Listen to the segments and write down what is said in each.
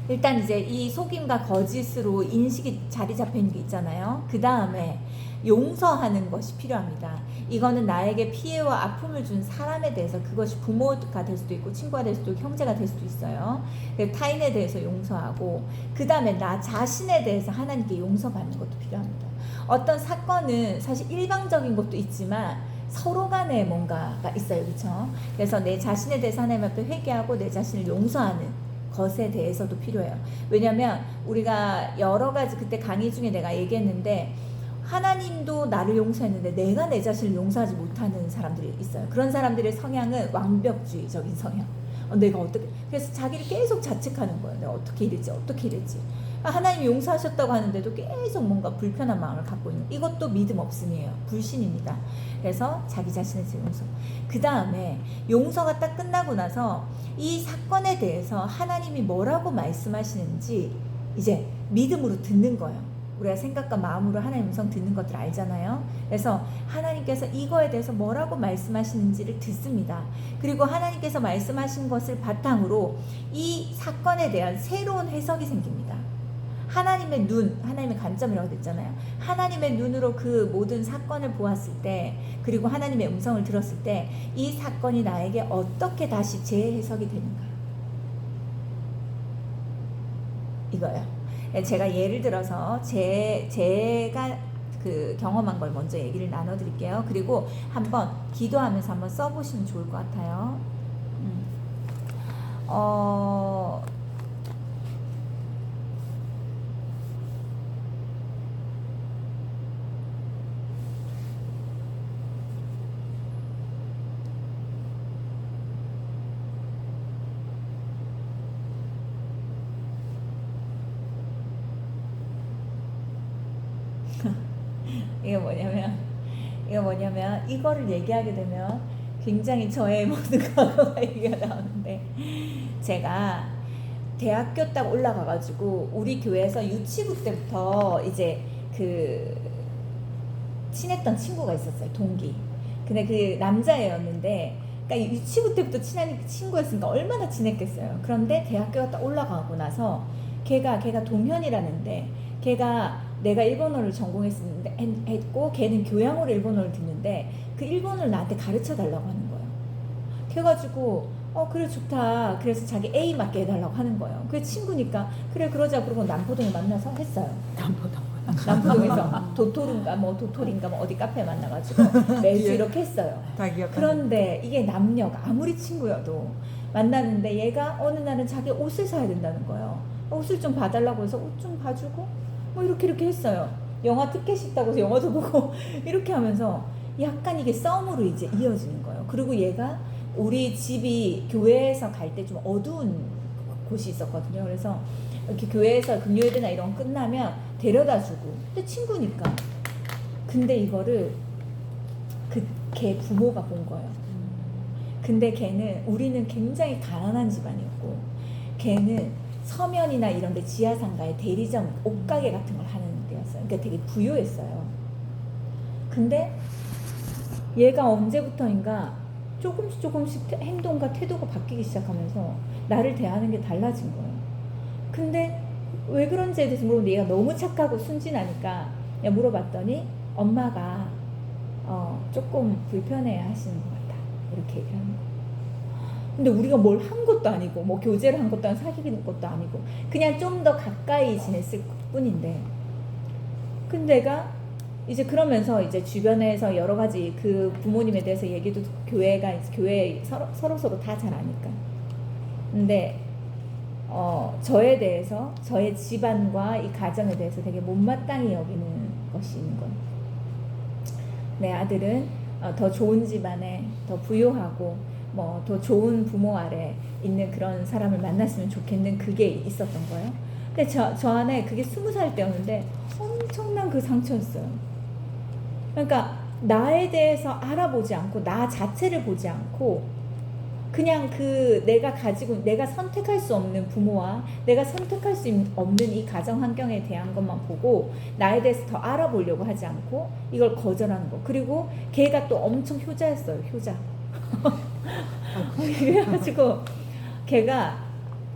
일단 이제 이 속임과 거짓으로 인식이 자리 잡혀 있는 게 있잖아요. 그 다음에 용서하는 것이 필요합니다. 이거는 나에게 피해와 아픔을 준 사람에 대해서, 그것이 부모가 될 수도 있고 친구가 될 수도 있고 형제가 될 수도 있어요. 타인에 대해서 용서하고, 그 다음에 나 자신에 대해서 하나님께 용서받는 것도 필요합니다. 어떤 사건은 사실 일방적인 것도 있지만 서로 간에 뭔가가 있어요. 그렇죠? 그래서 내 자신에 대해서 하나님 앞에 회개하고 내 자신을 용서하는 것에 대해서도 필요해요. 왜냐면 우리가 여러 가지, 그때 강의 중에 내가 얘기했는데, 하나님도 나를 용서했는데 내가 내 자신을 용서하지 못하는 사람들이 있어요. 그런 사람들의 성향은 완벽주의적인 성향. 내가 어떻게, 그래서 자기를 계속 자책하는 거예요. 내가 어떻게 이랬지, 어떻게 이랬지. 하나님이 용서하셨다고 하는데도 계속 뭔가 불편한 마음을 갖고 있는, 이것도 믿음 없음이에요. 불신입니다. 그래서 자기 자신에 대해서 용서. 그 다음에 용서가 딱 끝나고 나서 이 사건에 대해서 하나님이 뭐라고 말씀하시는지 이제 믿음으로 듣는 거예요. 우리가 생각과 마음으로 하나님 음성 듣는 것들 알잖아요. 그래서 하나님께서 이거에 대해서 뭐라고 말씀하시는지를 듣습니다. 그리고 하나님께서 말씀하신 것을 바탕으로 이 사건에 대한 새로운 해석이 생깁니다. 하나님의 눈, 하나님의 관점이라고 했잖아요. 하나님의 눈으로 그 모든 사건을 보았을 때, 그리고 하나님의 음성을 들었을 때 이 사건이 나에게 어떻게 다시 재해석이 되는가, 이거예요. 제가 예를 들어서 제가 그 경험한 걸 먼저 얘기를 나눠드릴게요. 그리고 한번 기도하면서 한번 써보시면 좋을 것 같아요. 이게 뭐냐면 이거를 얘기하게 되면 굉장히 저의 모든 과거가 얘기가 나오는데, 제가 대학교 딱 올라가가지고 우리 교회에서 유치부 때부터 이제 그 친했던 친구가 있었어요. 동기. 근데 그 남자애였는데, 그러니까 유치부 때부터 친한 친구였으니까 얼마나 친했겠어요. 그런데 대학교가 딱 올라가고 나서 걔가 동현이라는데, 걔가 내가 일본어를 전공했고 걔는 교양으로 일본어를 듣는데 그 일본어를 나한테 가르쳐 달라고 하는 거예요. 그래가지고 그래 좋다. 그래서 자기 A 맞게 해달라고 하는 거예요. 그래 친구니까 그래 그러자. 그러고 남포동에 만나서 했어요. 남포동에서 도토리인가 뭐 어디 카페에 만나가지고 매주 이렇게 했어요. 그런데 이게 남녀가 아무리 친구여도 만나는데 얘가 어느 날은 자기 옷을 사야 된다는 거예요. 옷을 좀 봐달라고 해서 옷 좀 봐주고 뭐 이렇게 했어요. 영화 티켓 있다고 해서 영화도 보고 이렇게 하면서 약간 이게 썸으로 이제 이어지는 거예요. 그리고 얘가 우리 집이 교회에서 갈 때 좀 어두운 곳이 있었거든요. 그래서 이렇게 교회에서 금요일이나 이런 거 끝나면 데려다 주고, 근데 친구니까. 근데 이거를 걔 부모가 본 거예요. 근데 우리는 굉장히 가난한 집안이었고, 걔는 서면이나 이런 데 지하상가에 대리점, 옷가게 같은 걸 하는 데였어요. 그러니까 되게 부유했어요. 근데 얘가 언제부터인가 조금씩 행동과 태도가 바뀌기 시작하면서 나를 대하는 게 달라진 거예요. 근데 왜 그런지에 대해서 물어보는데 얘가 너무 착하고 순진하니까 물어봤더니 엄마가 조금 불편해 하시는 것 같다, 이렇게 얘기를 하는 거예요. 근데 우리가 뭘 한 것도 아니고 뭐 교제를 한 것도 아니고 사귀는 것도 아니고 그냥 좀 더 가까이 지냈을 뿐인데, 근데 내가 이제 그러면서 이제 주변에서 여러 가지 그 부모님에 대해서 얘기도, 교회 서로 다 잘 아니까. 근데 저에 대해서, 저의 집안과 이 가정에 대해서 되게 못마땅히 여기는 것이 있는 거예요. 내 아들은 더 좋은 집안에 더 부유하고 뭐 더 좋은 부모 아래 있는 그런 사람을 만났으면 좋겠는 그게 있었던 거예요. 근데 저 안에 그게 20살 때였는데 엄청난 그 상처였어요. 그러니까 나에 대해서 알아보지 않고 나 자체를 보지 않고 그냥 내가 선택할 수 없는 부모와 내가 선택할 수 없는 이 가정 환경에 대한 것만 보고 나에 대해서 더 알아보려고 하지 않고 이걸 거절하는 거. 그리고 걔가 또 엄청 효자였어요. 효자. 그래가지고 걔가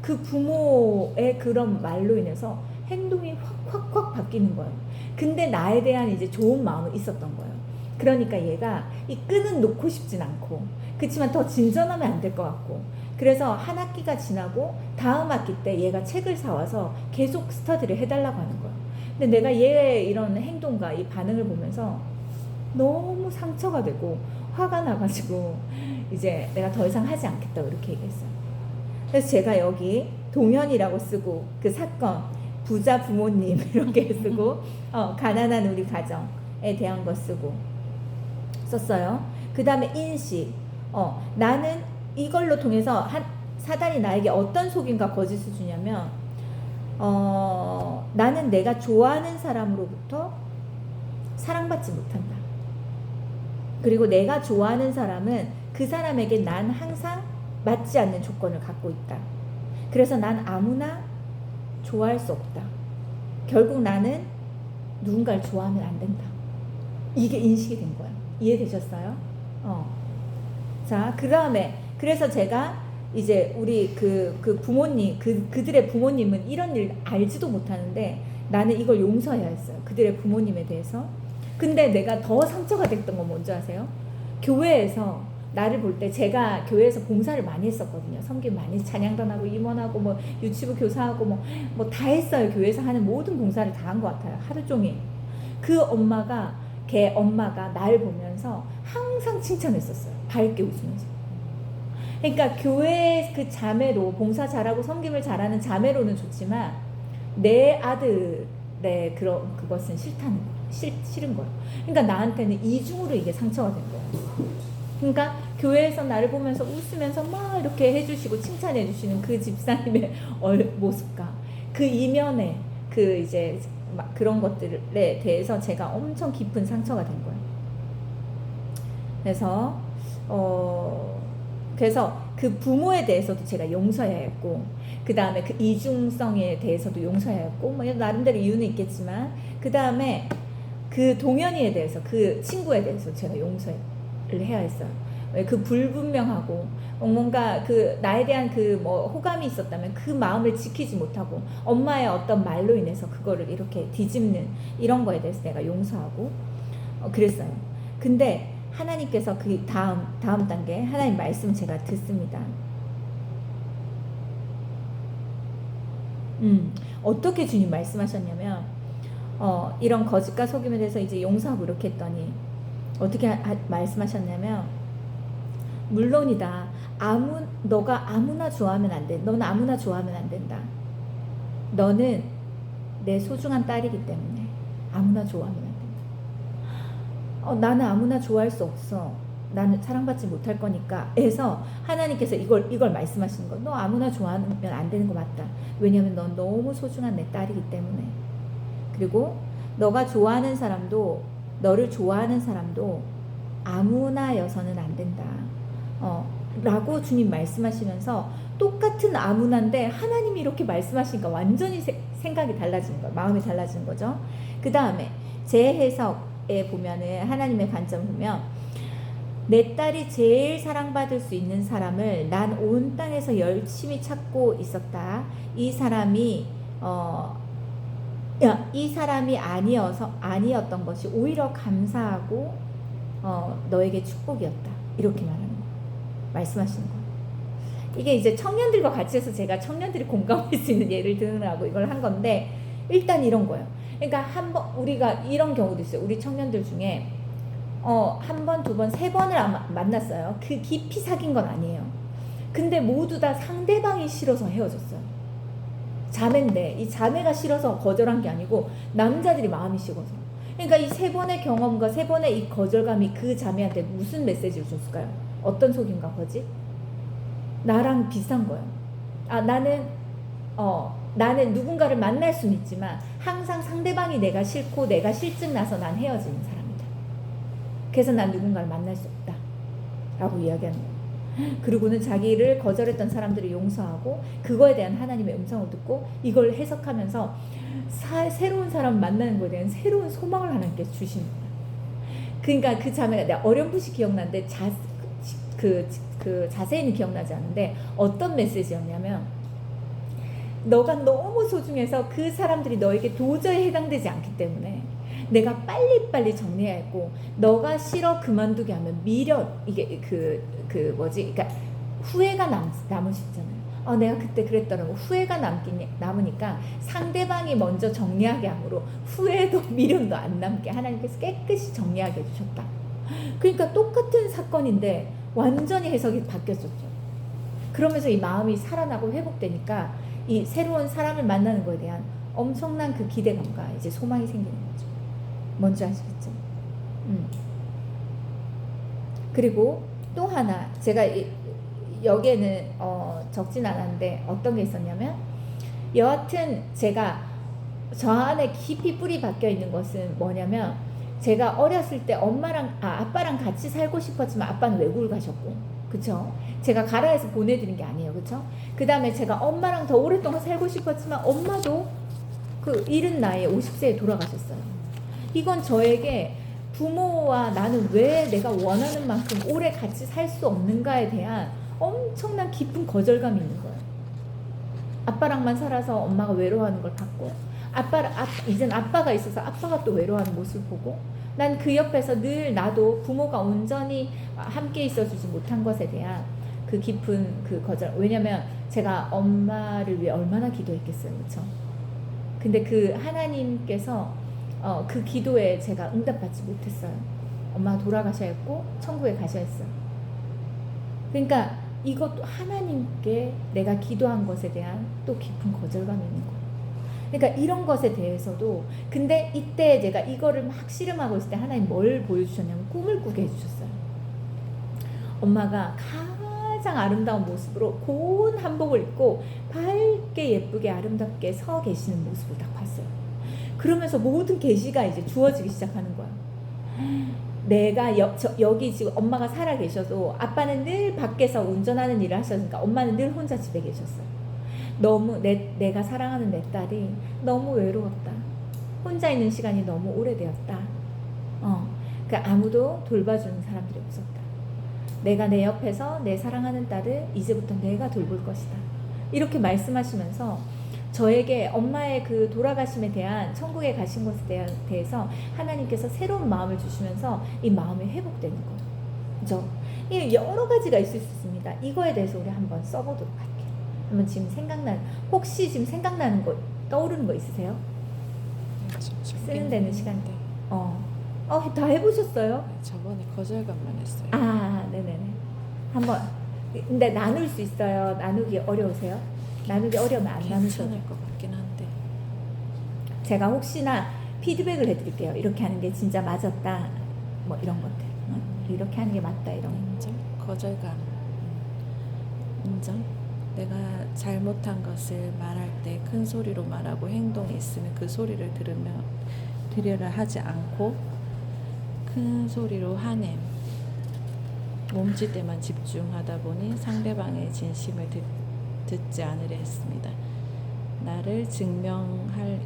그 부모의 그런 말로 인해서 행동이 확 바뀌는 거예요. 근데 나에 대한 이제 좋은 마음은 있었던 거예요. 그러니까 얘가 이 끈은 놓고 싶진 않고, 그렇지만 더 진전하면 안 될 것 같고, 그래서 한 학기가 지나고 다음 학기 때 얘가 책을 사와서 계속 스터디를 해달라고 하는 거예요. 근데 내가 얘의 이런 행동과 이 반응을 보면서 너무 상처가 되고 화가 나가지고 이제 내가 더 이상 하지 않겠다고 이렇게 얘기했어요. 그래서 제가 여기 동현이라고 쓰고, 그 사건 부자 부모님 이렇게 쓰고, 가난한 우리 가정에 대한 거 쓰고 썼어요. 그 다음에 인식, 나는 이걸로 통해서 사단이 나에게 어떤 속임과 거짓을 주냐면, 나는 내가 좋아하는 사람으로부터 사랑받지 못한다. 그리고 내가 좋아하는 사람은 그 사람에게 난 항상 맞지 않는 조건을 갖고 있다. 그래서 난 아무나 좋아할 수 없다. 결국 나는 누군가를 좋아하면 안 된다. 이게 인식이 된 거야. 이해되셨어요? 자, 그 다음에 그래서 제가 이제 우리 그 부모님, 그들의 부모님은 이런 일 알지도 못하는데 나는 이걸 용서해야 했어요. 그들의 부모님에 대해서. 근데 내가 더 상처가 됐던 건 뭔지 아세요? 교회에서 나를 볼 때, 제가 교회에서 봉사를 많이 했었거든요. 섬김 많이, 찬양단하고 임원하고 뭐 유치부 교사하고 뭐 다 했어요. 교회에서 하는 모든 봉사를 다 한 것 같아요. 하루 종일. 그 엄마가, 걔 엄마가 날 보면서 항상 칭찬했었어요. 밝게 웃으면서. 그러니까 교회 그 자매로, 봉사 잘하고 섬김을 잘하는 자매로는 좋지만 내 아들의 그것은 싫은 거예요. 그러니까 나한테는 이중으로 이게 상처가 된 거예요. 그러니까 교회에서 나를 보면서 웃으면서 막 이렇게 해주시고 칭찬해 주시는 그 집사님의 모습과 그 이면에 그 이제 막 그런 것들에 대해서 제가 엄청 깊은 상처가 된 거예요. 그래서 그 부모에 대해서도 제가 용서해야 했고, 그 다음에 그 이중성에 대해서도 용서해야 했고, 뭐 나름대로 이유는 있겠지만, 그 다음에 그 동현이에 대해서, 그 친구에 대해서 제가 용서를 해야 했어요. 그 불분명하고 뭔가 그 나에 대한 그 뭐 호감이 있었다면 그 마음을 지키지 못하고 엄마의 어떤 말로 인해서 그거를 이렇게 뒤집는 이런 거에 대해서 내가 용서하고 그랬어요. 근데 하나님께서 그 다음 단계 하나님 말씀 제가 듣습니다. 어떻게 주님 말씀하셨냐면, 이런 거짓과 속임에 대해서 이제 용서하고 이렇게 했더니 어떻게 말씀하셨냐면, 물론이다. 너가 아무나 좋아하면 안 돼. 너는 아무나 좋아하면 안 된다. 너는 내 소중한 딸이기 때문에 아무나 좋아하면 안 된다. 나는 아무나 좋아할 수 없어. 나는 사랑받지 못할 거니까 해서 하나님께서 이걸 말씀하시는 거. 너 아무나 좋아하면 안 되는 거 맞다. 왜냐면 넌 너무 소중한 내 딸이기 때문에. 그리고 너가 좋아하는 사람도, 너를 좋아하는 사람도 아무나여서는 안 된다. 라고 주님 말씀하시면서 똑같은 아무나인데 하나님이 이렇게 말씀하시니까 완전히 생각이 달라지는 거예요. 마음이 달라지는 거죠. 그 다음에 제 해석에 보면은 하나님의 관점 보면, 내 딸이 제일 사랑받을 수 있는 사람을 난 온 땅에서 열심히 찾고 있었다. 이 사람이 아니었던 것이 오히려 감사하고 너에게 축복이었다. 이렇게 말씀하시는 거예요. 이게 이제 청년들과 같이 해서 제가 청년들이 공감할 수 있는 예를 들으라고 이걸 한 건데, 일단 이런 거예요. 그러니까 한번 우리가 이런 경우도 있어요. 우리 청년들 중에 한 번, 두 번, 세 번을 만났어요. 그 깊이 사귄 건 아니에요. 근데 모두 다 상대방이 싫어서 헤어졌어요. 자매인데 이 자매가 싫어서 거절한 게 아니고 남자들이 마음이 식어서. 그러니까 이 세 번의 경험과 세 번의 이 거절감이 그 자매한테 무슨 메시지를 줬을까요? 어떤 속임과 거짓? 나랑 비슷한 거예요. 나는 누군가를 만날 수는 있지만 항상 상대방이 내가 싫고 내가 실증 나서 난 헤어지는 사람이다. 그래서 난 누군가를 만날 수 없다. 라고 이야기하는 거예요. 그리고는 자기를 거절했던 사람들을 용서하고 그거에 대한 하나님의 음성을 듣고 이걸 해석하면서 새로운 사람 만나는 거에 대한 새로운 소망을 하나님께서 주시는 거예요. 그러니까 그 자매가 내가 어렴풋이 기억나는데 자세히는 기억나지 않는데 어떤 메시지였냐면, 너가 너무 소중해서 그 사람들이 너에게 도저히 해당되지 않기 때문에 내가 빨리빨리 정리해야 했고, 너가 싫어 그만두게 하면 미련, 이게 그 뭐지, 그러니까 후회가 남을 수 있잖아요. 내가 그때 그랬더라고. 후회가 남으니까 상대방이 먼저 정리하게 함으로 후회도 미련도 안 남게 하나님께서 깨끗이 정리하게 해주셨다. 그러니까 똑같은 사건인데 완전히 해석이 바뀌었었죠. 그러면서 이 마음이 살아나고 회복되니까 이 새로운 사람을 만나는 거에 대한 엄청난 그 기대감과 이제 소망이 생기는 거죠. 뭔지 아시겠죠? 그리고 또 하나, 제가 여기에는 적진 않았는데 어떤 게 있었냐면, 여하튼 제가 저 안에 깊이 뿌리 박혀 있는 것은 뭐냐면, 제가 어렸을 때 아빠랑 같이 살고 싶었지만 아빠는 외국을 가셨고, 그쵸? 제가 가라 해서 보내드린 게 아니에요, 그쵸? 그 다음에 제가 엄마랑 더 오랫동안 살고 싶었지만 엄마도 그 이른 나이에 50세에 돌아가셨어요. 이건 저에게 부모와 나는 왜 내가 원하는 만큼 오래 같이 살 수 없는가에 대한 엄청난 깊은 거절감이 있는 거예요. 아빠랑만 살아서 엄마가 외로워하는 걸 봤고, 이젠 아빠가 있어서 아빠가 또 외로워하는 모습을 보고, 난 그 옆에서 늘 나도 부모가 온전히 함께 있어주지 못한 것에 대한 그 깊은 그 거절. 왜냐면 제가 엄마를 위해 얼마나 기도했겠어요, 그렇죠? 근데 그 하나님께서 그 기도에 제가 응답받지 못했어요. 엄마가 돌아가셔야 했고 천국에 가셔야 했어요. 그러니까 이것도 하나님께 내가 기도한 것에 대한 또 깊은 거절감이 있는 거예요. 그러니까 이런 것에 대해서도, 근데 이때 제가 이거를 막 씨름하고 있을 때 하나님 뭘 보여주셨냐면 꿈을 꾸게 해주셨어요. 엄마가 가장 아름다운 모습으로 고운 한복을 입고 밝게 예쁘게 아름답게 서 계시는 모습을 딱 봤어요. 그러면서 모든 계시가 이제 주어지기 시작하는 거야. 내가 여기 지금 엄마가 살아 계셔도 아빠는 늘 밖에서 운전하는 일을 하셨으니까 엄마는 늘 혼자 집에 계셨어요. 너무 내가 사랑하는 내 딸이 너무 외로웠다. 혼자 있는 시간이 너무 오래되었다. 그러니까 아무도 돌봐주는 사람들이 없었다. 내가 내 옆에서 내 사랑하는 딸을 이제부터 내가 돌볼 것이다. 이렇게 말씀하시면서 저에게 엄마의 그 돌아가심에 대한, 천국에 가신 것에 대해서 하나님께서 새로운 마음을 주시면서 이 마음이 회복되는 거예요. 그죠? 이 여러 가지가 있을 수 있습니다. 이거에 대해서 우리 한번 써보도록 할게요. 한번 지금 혹시 지금 생각나는 거, 떠오르는 거 있으세요? 쓰는 데는 시간. 다 해보셨어요? 저번에 거절감만 했어요. 네네네. 한번. 근데 나눌 수 있어요? 나누기 어려우세요? 나누기 어려우면 안 나누셔도 괜찮을 것 같긴 한데. 제가 혹시나 피드백을 해드릴게요. 이렇게 하는 게 진짜 맞았다. 뭐 이런 것들. 이렇게 하는 게 맞다. 이런 거. 인정? 거절감. 인정? 내가 잘못한 것을 말할 때 큰 소리로 말하고 행동이 있으면 그 소리를 들으려 하지 않고 큰 소리로 화냄, 몸짓에만 집중하다 보니 상대방의 진심을 듣지 않으려 했습니다. 나를 증명할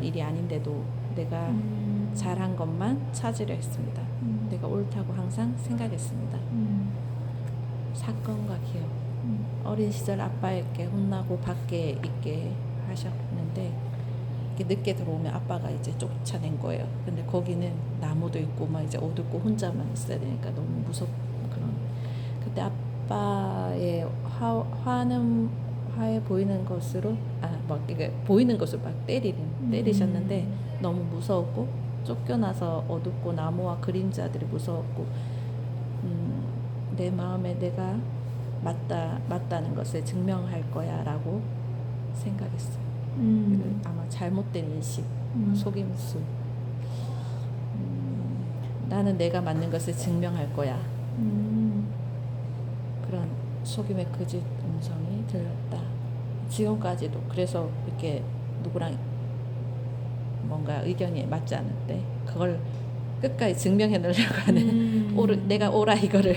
일이 아닌데도 내가 잘한 것만 찾으려 했습니다. 내가 옳다고 항상 생각했습니다. 사건과 기억. 어린 시절 아빠에게 혼나고 밖에 있게 하셨는데 늦게 들어오면 아빠가 이제 쫓아낸 거예요. 근데 거기는 나무도 있고 막 이제 어둡고 혼자만 있어야 되니까 너무 무섭고 그런. 그때 아빠의 화해 보이는 것으로 이게 보이는 것으로 막 때리셨는데 너무 무서웠고, 쫓겨나서 어둡고 나무와 그림자들이 무서웠고, 내 마음에 내가 맞다는 것을 증명할 거야라고 생각했어요. 아마 잘못된 인식, 속임수. 나는 내가 맞는 것을 증명할 거야. 그런 속임의 거짓 음성이 들렸다. 지금까지도. 그래서 이렇게 누구랑 뭔가 의견이 맞지 않을 때 그걸 끝까지 증명해 놓으려고 하는 내가 옳아 이거를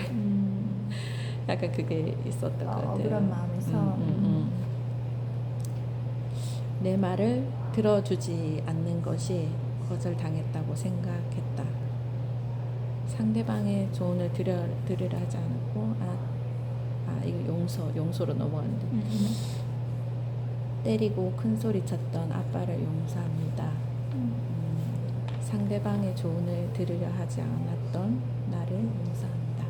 약간 그게 있었던 것 같아요. 그런 마음에서 내 말을 들어주지 않는 것이 거절당했다고 생각했다. 상대방의 조언을 들으려 하지 않았고 용서로 넘어갔는데 때리고 큰 소리 쳤던 아빠를 용서합니다. 상대방의 조언을 들으려 하지 않았던 나를 용서합니다.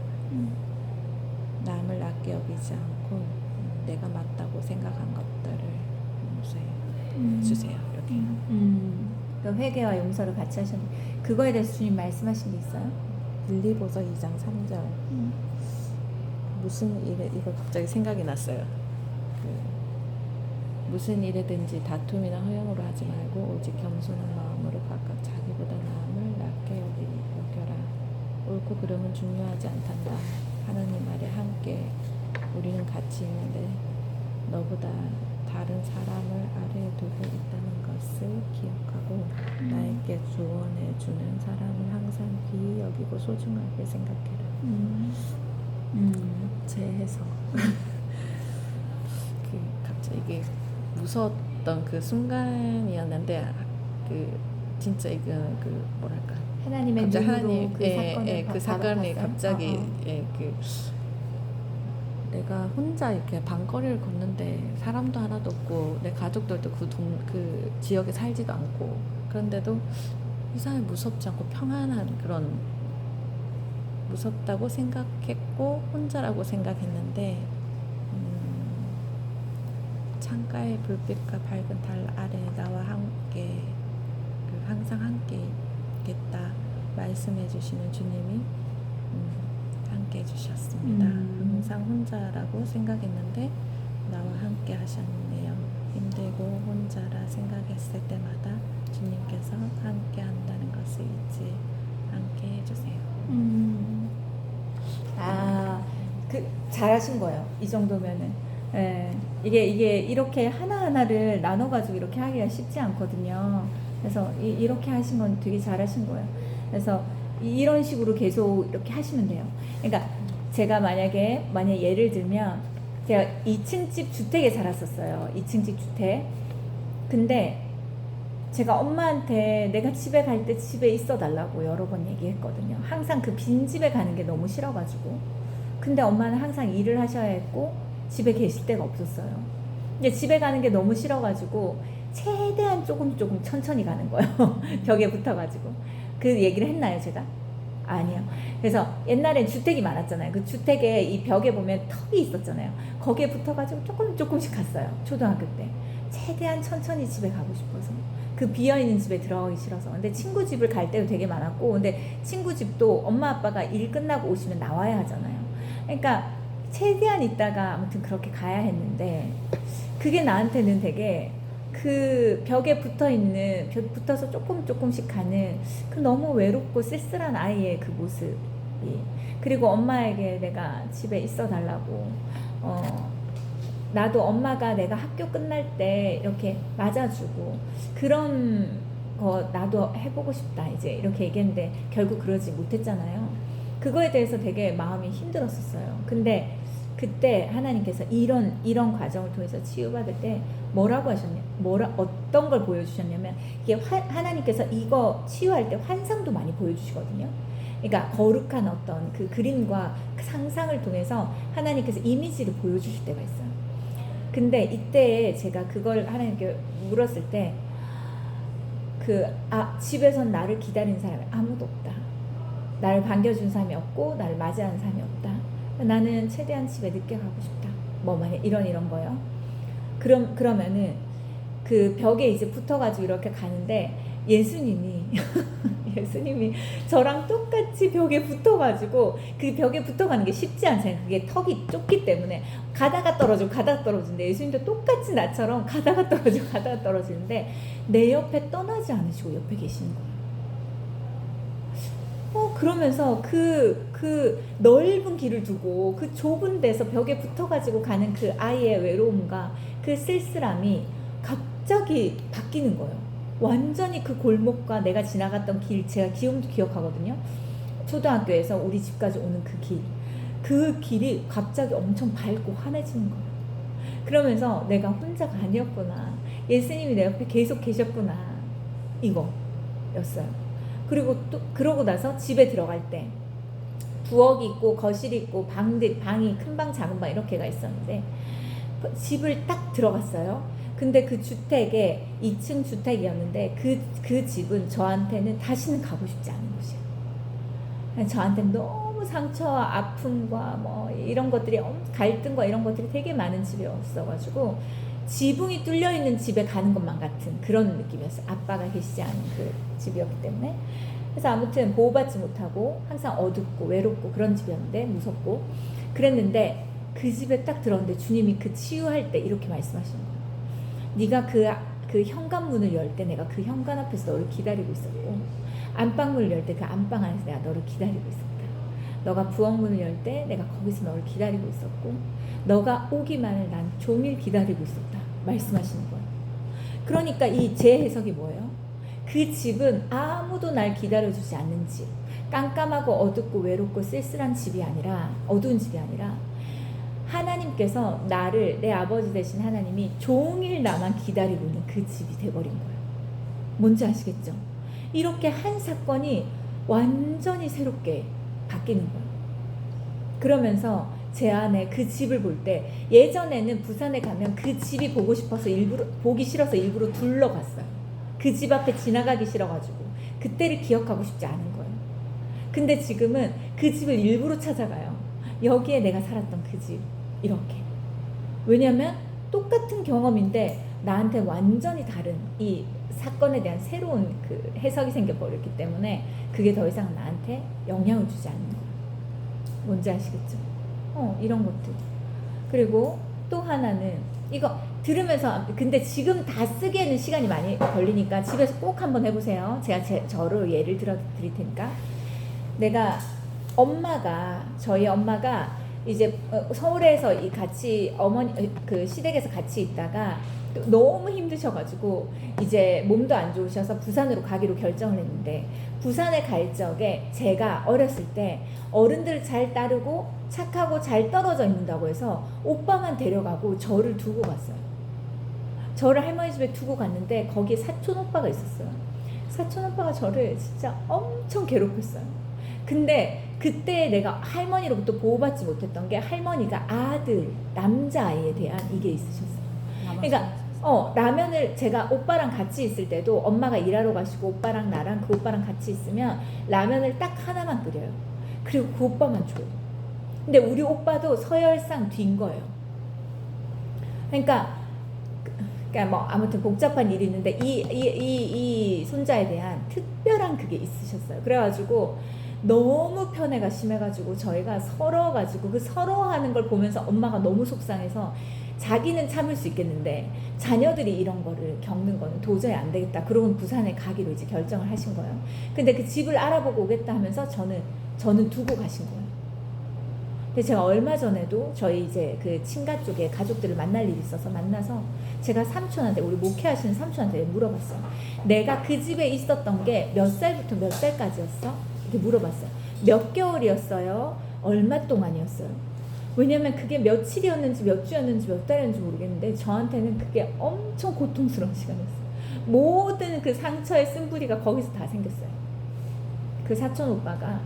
남을 낮게 여기지 않고 내가 맞다고 생각한 것들을 용서해 주세요. 이렇게. 그러니까 회개와 용서를 같이 하셨는데 그거에 대해서 주님 말씀하신 게 있어요? 빌립보서 2장 3절. 무슨 일에 이거 갑자기 생각이 났어요. 무슨 일이든지 다툼이나 허영으로 하지 말고 오직 겸손한 마음으로 각각 자기보다 남을 낮게 여겨라. 옳고 그름은 중요하지 않단다. 하나님 아래 함께 우리는 같이 있는데 너보다 다른 사람을 아래에 두고 있다는 것을 기억하고 나에게 조언해 주는 사람을 항상 귀히 여기고 소중하게 생각해라. 제 해석. 갑자기 이게 무서웠던 그 순간이었는데 진짜 이거 뭐랄까 하나님의 갑자기 눈으로 그 사건이 바라봤어요? 갑자기 내가 혼자 이렇게 방거리를 걷는데 사람도 하나도 없고 내 가족들도 그 지역에 살지도 않고 그런데도 이상하게 무섭지 않고 평안한 그런 무섭다고 생각했고 혼자라고 생각했는데 창가의 불빛과 밝은 달 아래 나와 함께 항상 함께 있겠다 말씀해 주시는 주님이 함께 해주셨습니다. 항상 혼자라고 생각했는데 나와 함께 하셨네요. 힘들고 혼자라 생각했을 때마다 주님께서 함께 한다는 것을 잊지 않게 해주세요. 잘하신 거예요. 이 정도면은. 예, 이게 이렇게 하나하나를 나눠가지고 이렇게 하기가 쉽지 않거든요. 그래서 이렇게 하신 건 되게 잘하신 거예요. 그래서 이런 식으로 계속 이렇게 하시면 돼요. 그러니까 제가 만약에 예를 들면 제가 2층 집 주택에 살았었어요. 2층 집 주택. 근데 제가 엄마한테 내가 집에 갈 때 집에 있어 달라고 여러 번 얘기했거든요. 항상 그 빈 집에 가는 게 너무 싫어가지고. 근데 엄마는 항상 일을 하셔야 했고 집에 계실 데가 없었어요. 근데 집에 가는 게 너무 싫어가지고 최대한 조금 천천히 가는 거예요. 벽에 붙어가지고. 그 얘기를 했나요, 제가? 아니요. 그래서 옛날엔 주택이 많았잖아요. 그 주택에 이 벽에 보면 턱이 있었잖아요. 거기에 붙어가지고 조금씩 갔어요. 초등학교 때. 최대한 천천히 집에 가고 싶어서. 그 비어있는 집에 들어가기 싫어서. 근데 친구 집을 갈 때도 되게 많았고, 근데 친구 집도 엄마 아빠가 일 끝나고 오시면 나와야 하잖아요. 그러니까 최대한 있다가 아무튼 그렇게 가야 했는데, 그게 나한테는 되게 그 벽에 붙어서 조금씩 가는 그 너무 외롭고 쓸쓸한 아이의 그 모습이, 그리고 엄마에게 내가 집에 있어 달라고, 나도 엄마가 내가 학교 끝날 때 이렇게 맞아주고 그런 거 나도 해보고 싶다 이제 이렇게 얘기했는데 결국 그러지 못했잖아요. 그거에 대해서 되게 마음이 힘들었었어요. 근데 그때 하나님께서 이런 과정을 통해서 치유받을 때 뭐라고 하셨냐? 어떤 걸 보여주셨냐면, 이게 하나님께서 이거 치유할 때 환상도 많이 보여주시거든요. 그러니까 거룩한 어떤 그 그림과 그 상상을 통해서 하나님께서 이미지를 보여주실 때가 있어요. 근데 이때 제가 그걸 하나님께 물었을 때, 집에선 나를 기다리는 사람이 아무도 없다. 나를 반겨준 사람이 없고 나를 맞이하는 사람이 없다. 나는 최대한 집에 늦게 가고 싶다. 만약 이런 거요. 그러면은 그 벽에 이제 붙어가지고 이렇게 가는데 예수님이 저랑 똑같이 벽에 붙어가지고, 그 벽에 붙어가는 게 쉽지 않잖아요. 그게 턱이 좁기 때문에 가다가 떨어지는데 예수님도 똑같이 나처럼 가다가 떨어지는데 내 옆에 떠나지 않으시고 옆에 계시는 거예요. 그러면서 그 넓은 길을 두고 그 좁은 데서 벽에 붙어가지고 가는 그 아이의 외로움과 그 쓸쓸함이 갑자기 바뀌는 거예요. 완전히 그 골목과 내가 지나갔던 길, 제가 지금도 기억하거든요. 초등학교에서 우리 집까지 오는 그 길이 갑자기 엄청 밝고 환해지는 거예요. 그러면서 내가 혼자가 아니었구나, 예수님이 내 옆에 계속 계셨구나, 이거였어요. 그리고 또 그러고 나서 집에 들어갈 때 부엌이 있고 거실이 있고 방이 큰 방 작은 방 이렇게가 있었는데 집을 딱 들어갔어요. 근데 그 주택에 2층 주택이었는데 그 집은 저한테는 다시는 가고 싶지 않은 곳이에요. 저한테는 너무 상처와 아픔과 뭐 이런 것들이 갈등과 이런 것들이 되게 많은 집이었어가지고 지붕이 뚫려 있는 집에 가는 것만 같은 그런 느낌이었어요. 아빠가 계시지 않은 그 집이었기 때문에. 그래서 아무튼 보호받지 못하고 항상 어둡고 외롭고 그런 집이었는데 무섭고 그랬는데 그 집에 딱 들어왔는데 주님이 그 치유할 때 이렇게 말씀하시는 거예요. 네가 그 현관문을 열 때 내가 그 현관 앞에서 너를 기다리고 있었고 안방문을 열 때 그 안방 안에서 내가 너를 기다리고 있었다. 너가 부엌문을 열 때 내가 거기서 너를 기다리고 있었고 너가 오기만을 난 종일 기다리고 있었다. 말씀하시는 거예요. 그러니까 이 제 해석이 뭐예요? 그 집은 아무도 날 기다려주지 않는 집, 깜깜하고 어둡고 외롭고 쓸쓸한 집이 아니라 어두운 집이 아니라 하나님께서 나를 내 아버지 되신 하나님이 종일 나만 기다리고 있는 그 집이 돼버린 거예요. 뭔지 아시겠죠? 이렇게 한 사건이 완전히 새롭게 바뀌는 거예요. 그러면서 제 안에 그 집을 볼 때 예전에는 부산에 가면 그 집이 보고 싶어서 보기 싫어서 일부러 둘러갔어요. 그 집 앞에 지나가기 싫어가지고 그때를 기억하고 싶지 않은 거예요. 근데 지금은 그 집을 일부러 찾아가요. 여기에 내가 살았던 그 집 이렇게. 왜냐면 똑같은 경험인데 나한테 완전히 다른 이 사건에 대한 새로운 그 해석이 생겨버렸기 때문에 그게 더 이상 나한테 영향을 주지 않는 거예요. 뭔지 아시겠죠? 이런 것들. 그리고 또 하나는 이거 들으면서 근데 지금 다 쓰기에는 시간이 많이 걸리니까 집에서 꼭 한번 해보세요. 제가 저를 예를 들어 드릴 테니까 저희 엄마가 이제 서울에서 같이 어머니 그 시댁에서 같이 있다가 너무 힘드셔가지고 이제 몸도 안 좋으셔서 부산으로 가기로 결정을 했는데 부산에 갈 적에 제가 어렸을 때 어른들 잘 따르고 착하고 잘 떨어져 있는다고 해서 오빠만 데려가고 저를 두고 갔어요. 저를 할머니 집에 두고 갔는데 거기에 사촌 오빠가 있었어요. 사촌 오빠가 저를 진짜 엄청 괴롭혔어요. 근데 그때 내가 할머니로부터 보호받지 못했던 게 할머니가 남자아이에 대한 이게 있으셨어요. 그러니까 라면을 제가 오빠랑 같이 있을 때도 엄마가 일하러 가시고 오빠랑 나랑 그 오빠랑 같이 있으면 라면을 딱 하나만 끓여요. 그리고 그 오빠만 줘요. 근데 우리 오빠도 서열상 뒤인 거예요. 그러니까 뭐 아무튼 복잡한 일이 있는데 이 손자에 대한 특별한 그게 있으셨어요. 그래가지고 너무 편애가 심해가지고 저희가 서러워가지고 그 서러워하는 걸 보면서 엄마가 너무 속상해서 자기는 참을 수 있겠는데 자녀들이 이런 거를 겪는 거는 도저히 안 되겠다. 그러고는 부산에 가기로 이제 결정을 하신 거예요. 근데 그 집을 알아보고 오겠다 하면서 저는 두고 가신 거예요. 근데 제가 얼마 전에도 저희 이제 그 친가 쪽에 가족들을 만날 일이 있어서 만나서 제가 삼촌한테 우리 목회하시는 삼촌한테 물어봤어요. 내가 그 집에 있었던 게 몇 살부터 몇 살까지였어? 이렇게 물어봤어요. 몇 개월이었어요? 얼마 동안이었어요? 왜냐면 그게 며칠이었는지 몇 주였는지 몇 달이었는지 모르겠는데 저한테는 그게 엄청 고통스러운 시간이었어요. 모든 그 상처의 쓴부리가 거기서 다 생겼어요. 그 사촌 오빠가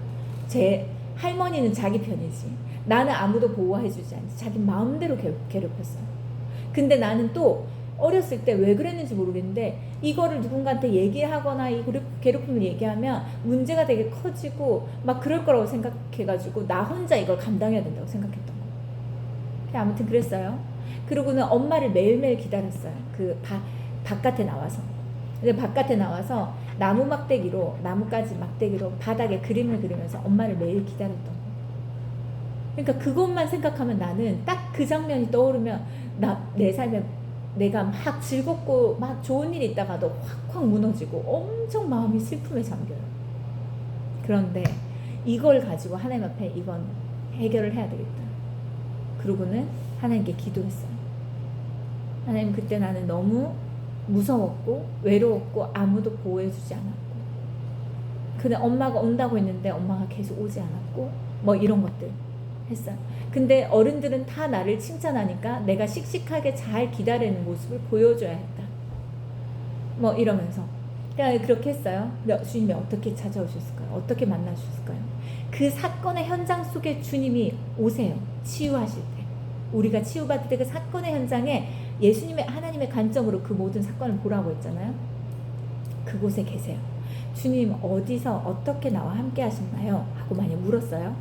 제 할머니는 자기 편이지 나는 아무도 보호해주지 않지 자기 마음대로 괴롭혔어요. 근데 나는 또 어렸을 때 왜 그랬는지 모르겠는데 이거를 누군가한테 얘기하거나 이 괴롭힘을 얘기하면 문제가 되게 커지고 막 그럴 거라고 생각해가지고 나 혼자 이걸 감당해야 된다고 생각했던 거예요. 아무튼 그랬어요. 그러고는 엄마를 매일매일 기다렸어요. 그 바깥에 나와서. 근데 바깥에 나와서 나뭇가지 막대기로 바닥에 그림을 그리면서 엄마를 매일 기다렸던 거예요. 그러니까 그것만 생각하면 나는 딱 그 장면이 떠오르면 내 삶에 내가 막 즐겁고 막 좋은 일이 있다가도 확확 무너지고 엄청 마음이 슬픔에 잠겨요. 그런데 이걸 가지고 하나님 앞에 이건 해결을 해야 되겠다. 그러고는 하나님께 기도했어요. 하나님 그때 나는 너무 무서웠고 외로웠고 아무도 보호해주지 않았고 근데 엄마가 온다고 했는데 엄마가 계속 오지 않았고 뭐 이런 것들 했어요. 근데 어른들은 다 나를 칭찬하니까 내가 씩씩하게 잘 기다리는 모습을 보여줘야 했다. 뭐 이러면서 그러니까 그렇게 했어요. 주님이 어떻게 찾아오셨을까요? 어떻게 만나주셨을까요? 그 사건의 현장 속에 주님이 오세요. 치유하실 때. 우리가 치유받을 때 그 사건의 현장에 예수님의 하나님의 관점으로 그 모든 사건을 보라고 했잖아요. 그곳에 계세요. 주님 어디서 어떻게 나와 함께 하셨나요? 하고 많이 물었어요.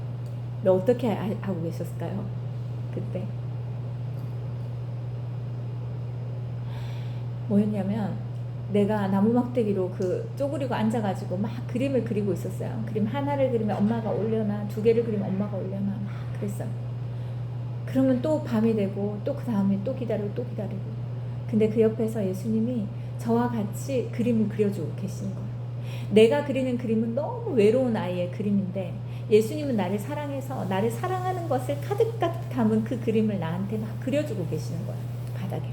너 어떻게 하고 계셨을까요? 그때 뭐였냐면 내가 나무 막대기로 그 쪼그리고 앉아가지고 막 그림을 그리고 있었어요. 그림 하나를 그리면 엄마가 올려놔, 두 개를 그리면 엄마가 올려놔, 막 그랬어요. 그러면 또 밤이 되고 또 그 다음에 또 기다리고 또 기다리고. 근데 그 옆에서 예수님이 저와 같이 그림을 그려주고 계시는 거예요. 내가 그리는 그림은 너무 외로운 아이의 그림인데 예수님은 나를 사랑해서 나를 사랑하는 것을 가득가득 담은 그 그림을 나한테 막 그려주고 계시는 거예요. 바닥에.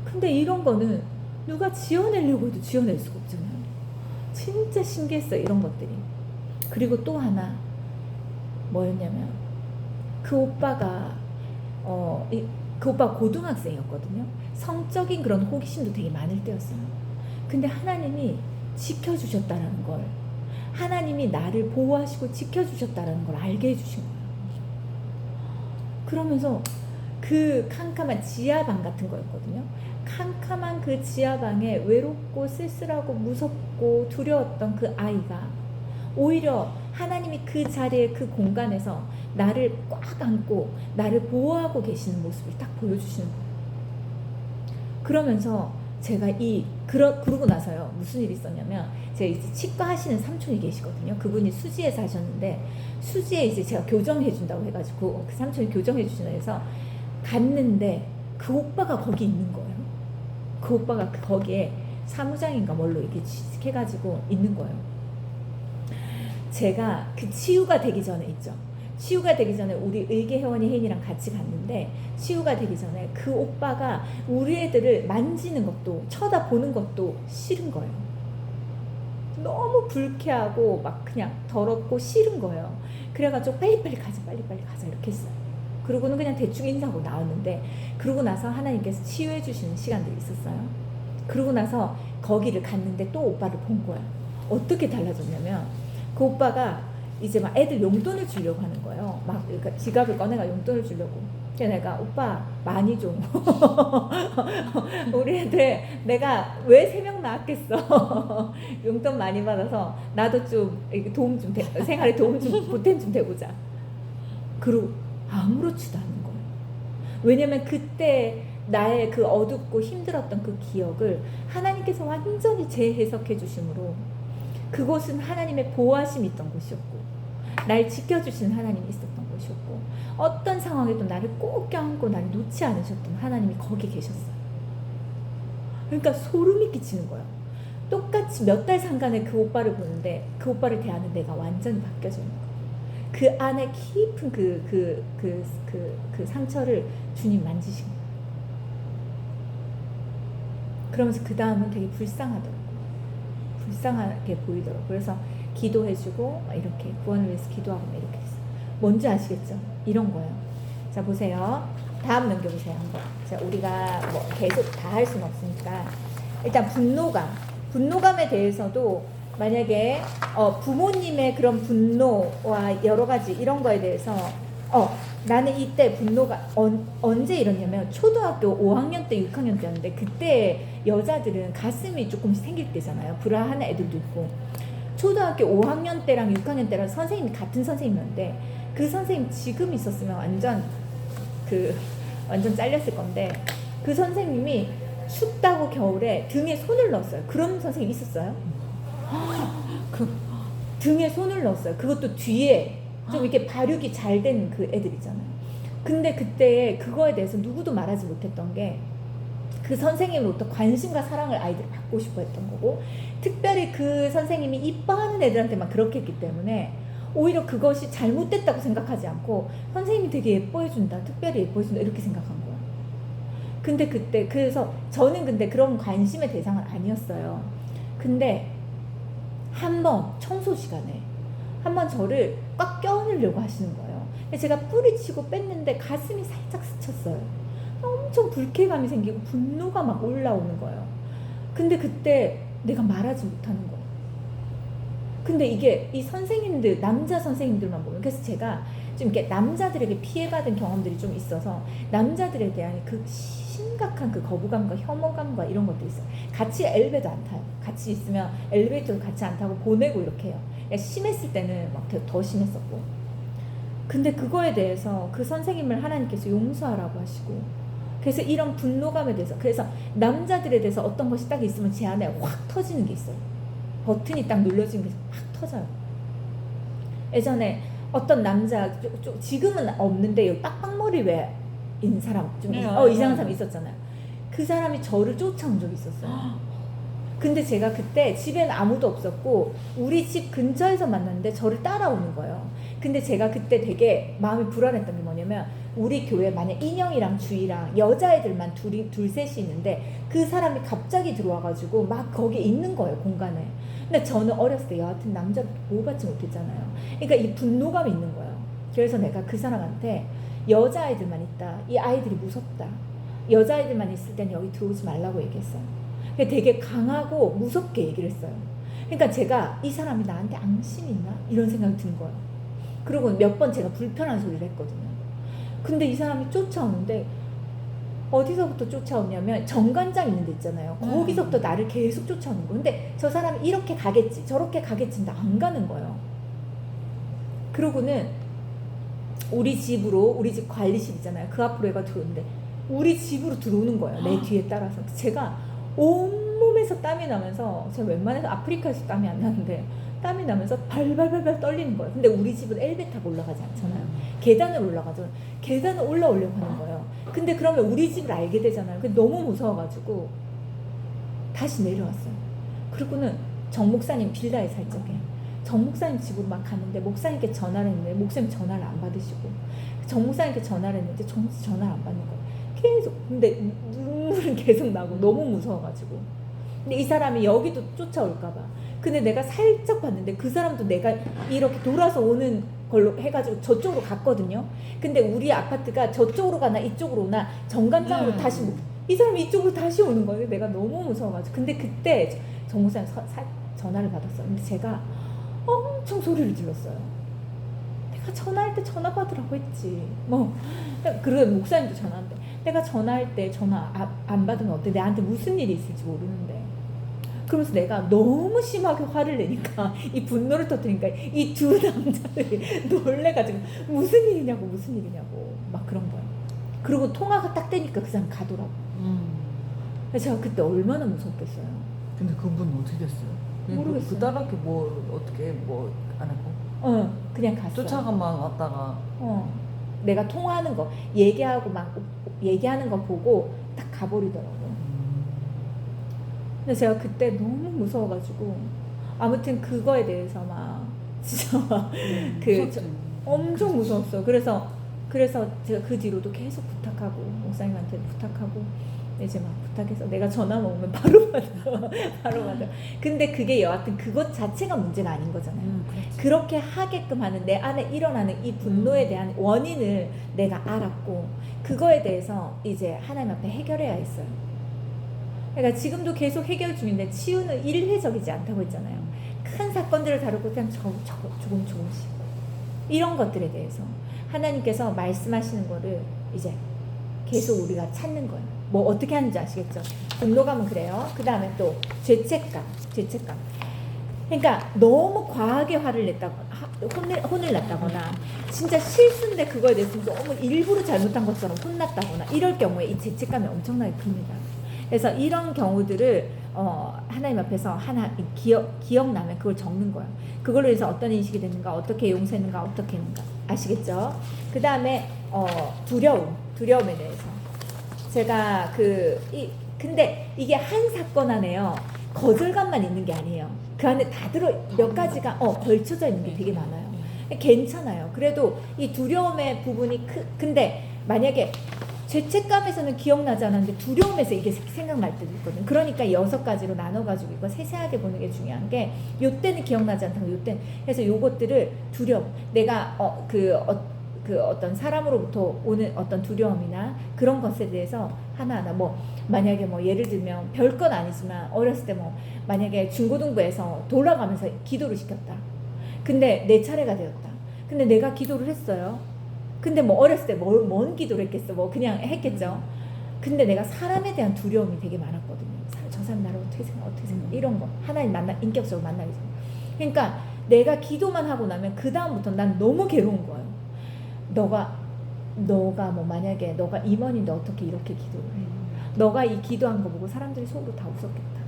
근데 이런 거는 누가 지어내려고 해도 지어낼 수가 없잖아요. 진짜 신기했어요, 이런 것들이. 그리고 또 하나 뭐였냐면 그 오빠가 그 오빠가 고등학생이었거든요. 성적인 그런 호기심도 되게 많을 때였어요. 근데 하나님이 지켜주셨다라는 걸, 하나님이 나를 보호하시고 지켜주셨다라는 걸 알게 해주신 거예요. 그러면서 그 캄캄한 지하방 같은 거였거든요. 캄캄한 그 지하방에 외롭고 쓸쓸하고 무섭고 두려웠던 그 아이가 오히려 하나님이 그 자리에 그 공간에서 나를 꽉 안고 나를 보호하고 계시는 모습을 딱 보여주시는 거예요. 그러면서 제가 그러고 나서요, 무슨 일이 있었냐면, 제가 이제 치과 하시는 삼촌이 계시거든요. 그분이 수지에 사셨는데, 수지에 이제 제가 교정해준다고 해가지고, 그 삼촌이 교정해주신다고 해서 갔는데, 그 오빠가 거기 있는 거예요. 그 오빠가 거기에 사무장인가 뭘로 이렇게 취직해가지고 있는 거예요. 제가 그 치유가 되기 전에 있죠. 치유가 되기 전에 우리 의계회원이 혜인이랑 같이 갔는데, 치유가 되기 전에 그 오빠가 우리 애들을 만지는 것도 쳐다보는 것도 싫은 거예요. 너무 불쾌하고 막 그냥 더럽고 싫은 거예요. 그래가지고 빨리빨리 가자 이렇게 했어요. 그러고는 그냥 대충 인사하고 나왔는데, 그러고 나서 하나님께서 치유해 주시는 시간들이 있었어요. 그러고 나서 거기를 갔는데 또 오빠를 본 거야. 어떻게 달라졌냐면, 그 오빠가 이제 막 애들 용돈을 주려고 하는 거예요. 막 그러니까 지갑을 꺼내가 용돈을 주려고. 그래서 내가 오빠 많이 좀 우리 애들 내가 왜 3명 낳았겠어. 용돈 많이 받아서 나도 좀 도움 좀 생활에 도움 좀 보탬 좀 돼보자. 그리고 아무렇지도 않은 거예요. 왜냐면 그때 나의 그 어둡고 힘들었던 그 기억을 하나님께서 완전히 재해석해 주심으로 그곳은 하나님의 보호하심이 있던 곳이었고, 날 지켜주시는 하나님이 있었던 곳이었고, 어떤 상황에도 나를 꼭 껴안고 나를 놓지 않으셨던 하나님이 거기 계셨어요. 그러니까 소름이 끼치는 거예요. 똑같이 몇 달 상간에 그 오빠를 보는데 그 오빠를 대하는 내가 완전히 바뀌어져 있는 거예요. 그 안에 깊은 그 상처를 주님 만지신 거예요. 그러면서 그 다음은 되게 불쌍하더라고요. 불쌍하게 보이더라고요. 그래서 기도해주고 이렇게 구원을 위해서 기도하고 이렇게 했어요. 뭔지 아시겠죠? 이런 거예요. 자, 보세요. 다음 넘겨보세요. 한번. 자, 우리가 뭐 계속 다 할 수는 없으니까 일단 분노감에 대해서도 만약에 부모님의 그런 분노와 여러 가지 이런 거에 대해서 나는 이때 분노가 언제 이러냐면 초등학교 5학년 때 6학년 때였는데, 그때 여자들은 가슴이 조금씩 생길 때잖아요. 불안한 애들도 있고. 초등학교 5학년 때랑 6학년 때랑 선생님이 같은 선생님이었는데, 그 선생님 지금 있었으면 완전 잘렸을 건데, 그 선생님이 춥다고 겨울에 등에 손을 넣었어요. 그런 선생님 있었어요? 등에 손을 넣었어요. 그것도 뒤에 좀 이렇게 발육이 잘 된 그 애들 있잖아요. 근데 그때 그거에 대해서 누구도 말하지 못했던 게, 그 선생님으로부터 관심과 사랑을 아이들이 받고 싶어 했던 거고, 특별히 그 선생님이 이뻐하는 애들한테만 그렇게 했기 때문에 오히려 그것이 잘못됐다고 생각하지 않고 선생님이 되게 예뻐해준다, 특별히 예뻐해준다 이렇게 생각한 거예요. 근데 그때 그래서 저는 근데 그런 관심의 대상은 아니었어요. 근데 한 번 청소 시간에 한 번 저를 꽉 껴안으려고 하시는 거예요. 근데 제가 뿌리치고 뺐는데 가슴이 살짝 스쳤어요. 엄청 불쾌감이 생기고 분노가 막 올라오는 거예요. 근데 그때 내가 말하지 못하는 거예요. 근데 이게 이 선생님들, 남자 선생님들만 보면, 그래서 제가 좀 이렇게 남자들에게 피해받은 경험들이 좀 있어서 남자들에 대한 그 심각한 그 거부감과 혐오감과 이런 것도 있어요. 같이 엘리베이터 안 타요. 같이 있으면 엘리베이터도 같이 안 타고 보내고 이렇게 해요. 그러니까 심했을 때는 막 더 심했었고. 근데 그거에 대해서 그 선생님을 하나님께서 용서하라고 하시고, 그래서 이런 분노감에 대해서, 그래서 남자들에 대해서 어떤 것이 딱 있으면 제 안에 확 터지는 게 있어요. 버튼이 딱 눌러지는 게 확 터져요. 예전에 어떤 남자, 지금은 없는데 여기 빡빡머리 외인 사람 좀 이상한 사람 있었잖아요. 그 사람이 저를 쫓아온 적이 있었어요. 근데 제가 그때 집에는 아무도 없었고 우리 집 근처에서 만났는데 저를 따라오는 거예요. 근데 제가 그때 되게 마음이 불안했던 게 뭐냐면, 우리 교회 만약 인형이랑 주희랑 여자애들만 둘셋이 있는데 그 사람이 갑자기 들어와가지고 막 거기 있는 거예요, 공간에. 근데 저는 어렸을 때 여하튼 남자를 보호받지 못했잖아요. 그러니까 이 분노감이 있는 거예요. 그래서 내가 그 사람한테 여자아이들만 있다, 이 아이들이 무섭다, 여자아이들만 있을 땐 여기 들어오지 말라고 얘기했어요. 되게 강하고 무섭게 얘기를 했어요. 그러니까 제가 이 사람이 나한테 앙심이 있나? 이런 생각이 든 거예요. 그리고 몇 번 제가 불편한 소리를 했거든요. 근데 이 사람이 쫓아오는데 어디서부터 쫓아오냐면 정관장 있는 데 있잖아요. 거기서부터 나를 계속 쫓아오는 거예요. 근데 저 사람이 이렇게 가겠지 저렇게 가겠지 근데 안 가는 거예요. 그러고는 우리 집으로, 우리 집 관리실 있잖아요. 그 앞으로 얘가 들어오는데 우리 집으로 들어오는 거예요. 내 뒤에 따라서. 제가 온몸에서 땀이 나면서, 제가 웬만해서 아프리카에서 땀이 안 나는데 땀이 나면서 발발발발 떨리는 거예요. 근데 우리 집은 엘리베이터 타고 올라가지 않잖아요. 계단을 올라가죠. 계단을 올라오려고 하는 거예요. 근데 그러면 우리 집을 알게 되잖아요. 근데 너무 무서워가지고 다시 내려왔어요. 그리고는 정 목사님 빌라에 살 적에 정 목사님 집으로 막 갔는데 목사님께 전화를 했는데 목사님 전화를 안 받으시고, 정 목사님께 전화를 했는데 정 목사님 전화를 안 받는 거예요. 계속. 근데 눈물은 계속 나고 너무 무서워가지고. 근데 이 사람이 여기도 쫓아올까봐. 근데 내가 살짝 봤는데 그 사람도 내가 이렇게 돌아서 오는 걸로 해가지고 저쪽으로 갔거든요. 근데 우리 아파트가 저쪽으로 가나 이쪽으로 오나 정관장으로 다시 이 사람이 이쪽으로 다시 오는 거예요. 내가 너무 무서워가지고. 근데 그때 정 목사님 전화를 받았어요. 근데 제가 엄청 소리를 질렀어요. 내가 전화할 때 전화 받으라고 했지. 그래 목사님도 전화한대. 내가 전화할 때 전화 안 받으면 어때? 내한테 무슨 일이 있을지 모르는데. 그러면서 내가 너무 심하게 화를 내니까, 이 분노를 터뜨리니까 이 두 남자들이 놀래가지고 무슨 일이냐고 막 그런 거예요. 그리고 통화가 딱 되니까 그 사람 가더라고. 그래서 제가 그때 얼마나 무섭겠어요. 근데 그분 어떻게 됐어요? 모르겠어요. 그 따갑게 어떻게 안 하고? 그냥 갔어요. 쫓아가만 왔다가. 내가 통화하는 거 얘기하고 막 얘기하는 거 보고 딱 가버리더라고. 근데 제가 그때 너무 무서워가지고, 아무튼 그거에 대해서 막 진짜 막 엄청 무서웠어요. 그래서 제가 그 뒤로도 계속 부탁하고, 목사님한테 부탁하고, 이제 막 부탁해서 내가 전화 먹으면 바로 받아. 바로 받아. 근데 그게 여하튼 그것 자체가 문제가 아닌 거잖아요. 그렇게 하게끔 하는 내 안에 일어나는 이 분노에 대한 원인을 내가 알았고, 그거에 대해서 이제 하나님 앞에 해결해야 했어요. 그러니까 지금도 계속 해결 중인데, 치유는 일회적이지 않다고 했잖아요. 큰 사건들을 다루고 그냥 조금씩 이런 것들에 대해서 하나님께서 말씀하시는 거를 이제 계속 우리가 찾는 거예요. 뭐 어떻게 하는지 아시겠죠? 분노감은 그래요. 그 다음에 또 죄책감. 그러니까 너무 과하게 화를 냈다거나 혼을 냈다거나, 진짜 실수인데 그거에 대해서 너무 일부러 잘못한 것처럼 혼났다거나, 이럴 경우에 이 죄책감이 엄청나게 큽니다. 그래서 이런 경우들을 하나님 앞에서 하나 기억나면 그걸 적는 거예요. 그걸로 해서 어떤 인식이 되는가, 어떻게 용서했는가, 어떻게 했는가. 아시겠죠? 그 다음에 두려움에 대해서 제가 근데 이게 한 사건 안에요, 거절감만 있는 게 아니에요. 그 안에 다 몇 가지가 걸쳐져 있는 게 되게 많아요. 괜찮아요. 그래도 이 두려움의 부분이 근데 만약에 죄책감에서는 기억나지 않았는데 두려움에서 이게 생각날 때도 있거든요. 그러니까 6가지로 나눠가지고 이거 세세하게 보는 게 중요한 게, 요때는 기억나지 않다고, 요때는. 그래서 요것들을 두려움, 내가 그 어떤 사람으로부터 오는 어떤 두려움이나 그런 것에 대해서 하나하나 뭐 만약에 뭐 예를 들면 별건 아니지만 어렸을 때 뭐 만약에 중고등부에서 돌아가면서 기도를 시켰다. 근데 내 차례가 되었다. 근데 내가 기도를 했어요. 근데 뭐 어렸을 때 뭔 기도를 했겠어. 뭐 그냥 했겠죠. 근데 내가 사람에 대한 두려움이 되게 많았거든요. 저 사람 나를 어떻게 생각 이런 거 하나님 인격적으로 만나기 전에. 그러니까 내가 기도만 하고 나면 그 다음부터 난 너무 괴로운 거예요. 너가 뭐 만약에 너가 임원인데 어떻게 이렇게 기도를 해? 너가 이 기도한 거 보고 사람들이 속으로 다 웃었겠다.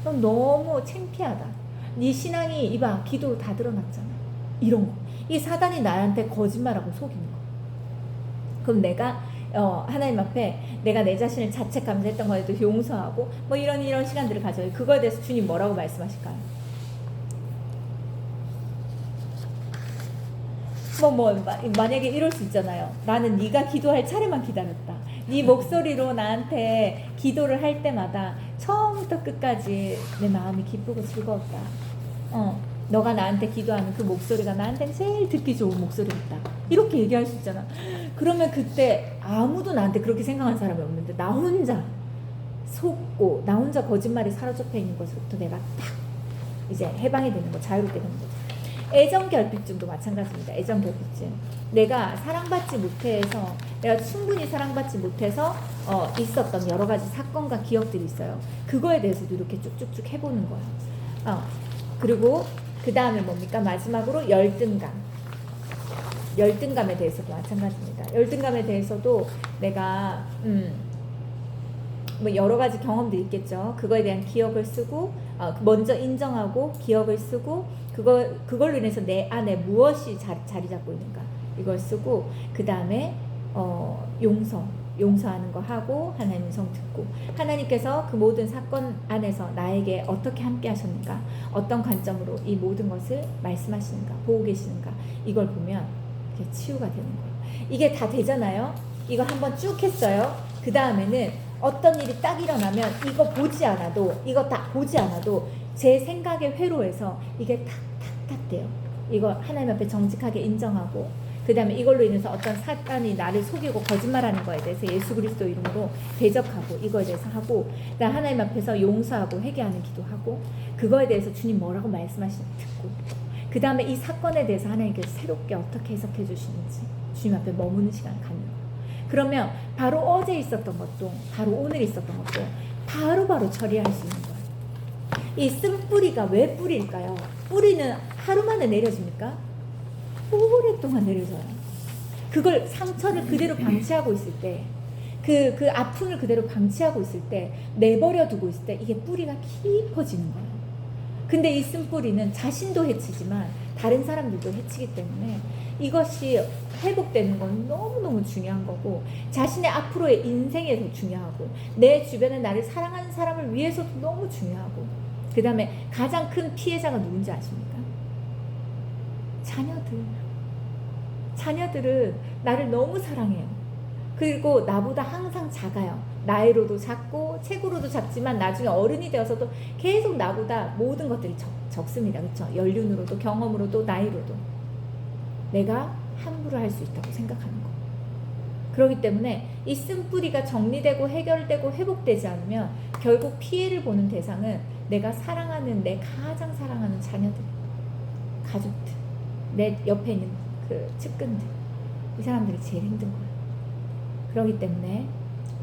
그럼 너무 창피하다. 네 신앙이 이봐 기도로 다 드러났잖아. 이런 거. 이 사단이 나한테 거짓말하고 속이는 거. 그럼 내가 하나님 앞에 내가 내 자신을 자책하면서 했던 거에도 용서하고 뭐 이런 시간들을 가져요. 그거에 대해서 주님 뭐라고 말씀하실까요? 만약에 이럴 수 있잖아요. 나는 네가 기도할 차례만 기다렸다. 네 목소리로 나한테 기도를 할 때마다 처음부터 끝까지 내 마음이 기쁘고 즐거웠다. 너가 나한테 기도하는 그 목소리가 나한테는 제일 듣기 좋은 목소리였다. 이렇게 얘기할 수 있잖아. 그러면 그때 아무도 나한테 그렇게 생각하는 사람이 없는데 나 혼자 속고 나 혼자 거짓말이 사로잡혀 있는 것으로부터 내가 딱 이제 해방이 되는 거, 자유롭게 되는 거죠. 애정결핍증도 마찬가지입니다. 애정결핍증. 내가 사랑받지 못해서 내가 충분히 사랑받지 못해서 있었던 여러 가지 사건과 기억들이 있어요. 그거에 대해서도 이렇게 쭉쭉쭉 해보는 거예요. 그리고 그 다음에 뭡니까? 마지막으로 열등감. 열등감에 대해서도 마찬가지입니다. 열등감에 대해서도 내가 뭐 여러 가지 경험들이 있겠죠. 그거에 대한 기억을 쓰고 먼저 인정하고 기억을 쓰고 그걸로 인해서 내 안에 무엇이 자리 잡고 있는가 이걸 쓰고 그 다음에 용서하는 거 하고 하나님 음성 듣고 하나님께서 그 모든 사건 안에서 나에게 어떻게 함께 하셨는가 어떤 관점으로 이 모든 것을 말씀하시는가 보고 계시는가 이걸 보면 이게 치유가 되는 거예요. 이게 다 되잖아요. 이거 한번 쭉 했어요. 그 다음에는 어떤 일이 딱 일어나면 이거 다 보지 않아도 제 생각의 회로에서 이게 탁탁탁 돼요. 이거 하나님 앞에 정직하게 인정하고 그 다음에 이걸로 인해서 어떤 사단이 나를 속이고 거짓말하는 거에 대해서 예수 그리스도 이름으로 대적하고 이거에 대해서 하고 그다음 하나님 앞에서 용서하고 회개하는 기도하고 그거에 대해서 주님 뭐라고 말씀하시는지 듣고 그 다음에 이 사건에 대해서 하나님께서 새롭게 어떻게 해석해 주시는지 주님 앞에 머무는 시간을 갖는 거예요. 그러면 바로 어제 있었던 것도 바로 오늘 있었던 것도 바로바로 처리할 수 있는 거예요. 이 쓴뿌리가 왜 뿌리일까요? 뿌리는 하루 만에 내려집니까? 오랫동안 내려져요. 그걸 상처를 그대로 방치하고 있을 때 그 아픔을 그대로 방치하고 있을 때 내버려 두고 있을 때 이게 뿌리가 깊어지는 거예요. 근데 이 쓴뿌리는 자신도 해치지만 다른 사람들도 해치기 때문에 이것이 회복되는 건 너무너무 중요한 거고 자신의 앞으로의 인생에서 중요하고 내 주변에 나를 사랑하는 사람을 위해서도 너무 중요하고 그 다음에 가장 큰 피해자가 누군지 아십니까? 자녀들은 나를 너무 사랑해요. 그리고 나보다 항상 작아요. 나이로도 작고 체구로도 작지만 나중에 어른이 되어서도 계속 나보다 모든 것들이 적습니다. 그렇죠? 연륜으로도 경험으로도 나이로도 내가 함부로 할 수 있다고 생각하는 거. 그렇기 때문에 이 쓴뿌리가 정리되고 해결되고 회복되지 않으면 결국 피해를 보는 대상은 내가 사랑하는 내 가장 사랑하는 자녀들, 가족들, 내 옆에 있는 그 측근들 이 사람들이 제일 힘든 거예요. 그렇기 때문에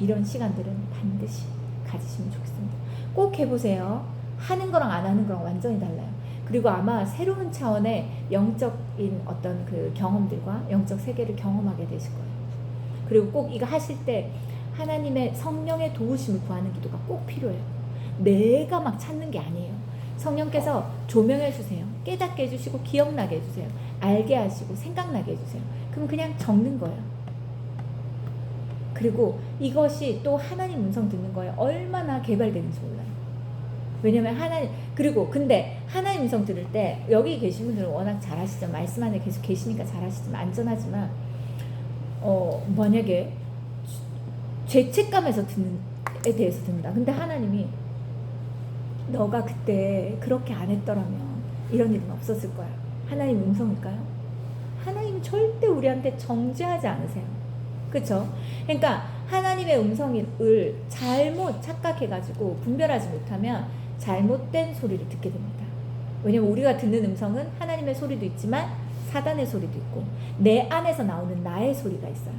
이런 시간들은 반드시 가지시면 좋겠습니다. 꼭 해보세요. 하는 거랑 안 하는 거랑 완전히 달라요. 그리고 아마 새로운 차원의 영적인 어떤 그 경험들과 영적 세계를 경험하게 되실 거예요. 그리고 꼭 이거 하실 때 하나님의 성령의 도우심을 구하는 기도가 꼭 필요해요. 내가 막 찾는 게 아니에요. 성령께서 조명해 주세요. 깨닫게 해주시고 기억나게 해주세요. 알게 하시고 생각나게 해주세요. 그럼 그냥 적는 거예요. 그리고 이것이 또 하나님 음성 듣는 거에 얼마나 개발되는지 몰라요. 왜냐면 근데 하나님 음성 들을 때 여기 계신 분들은 워낙 잘하시죠. 말씀 안에 계속 계시니까 잘하시지만 안전하지만 만약에 죄책감에서 듣는에 대해서 듣는다. 근데 하나님이 너가 그때 그렇게 안 했더라면 이런 일은 없었을 거야. 하나님 음성일까요? 하나님은 절대 우리한테 정죄하지 않으세요. 그렇죠? 그러니까 하나님의 음성을 잘못 착각해가지고 분별하지 못하면 잘못된 소리를 듣게 됩니다. 왜냐면 우리가 듣는 음성은 하나님의 소리도 있지만 사단의 소리도 있고 내 안에서 나오는 나의 소리가 있어요.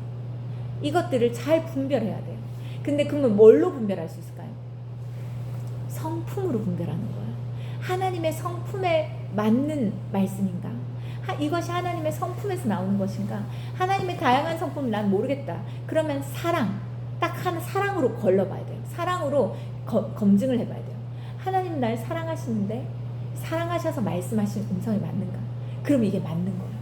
이것들을 잘 분별해야 돼요. 근데 그러면 뭘로 분별할 수 있을까요? 성품으로 분별하는 거예요. 하나님의 성품에 맞는 말씀인가? 이것이 하나님의 성품에서 나오는 것인가? 하나님의 다양한 성품을 난 모르겠다. 그러면 사랑, 딱 하나 사랑으로 걸러봐야 돼요. 사랑으로 검증을 해봐야 돼요. 하나님 날 사랑하시는데 사랑하셔서 말씀하신 음성이 맞는가? 그럼 이게 맞는 거예요.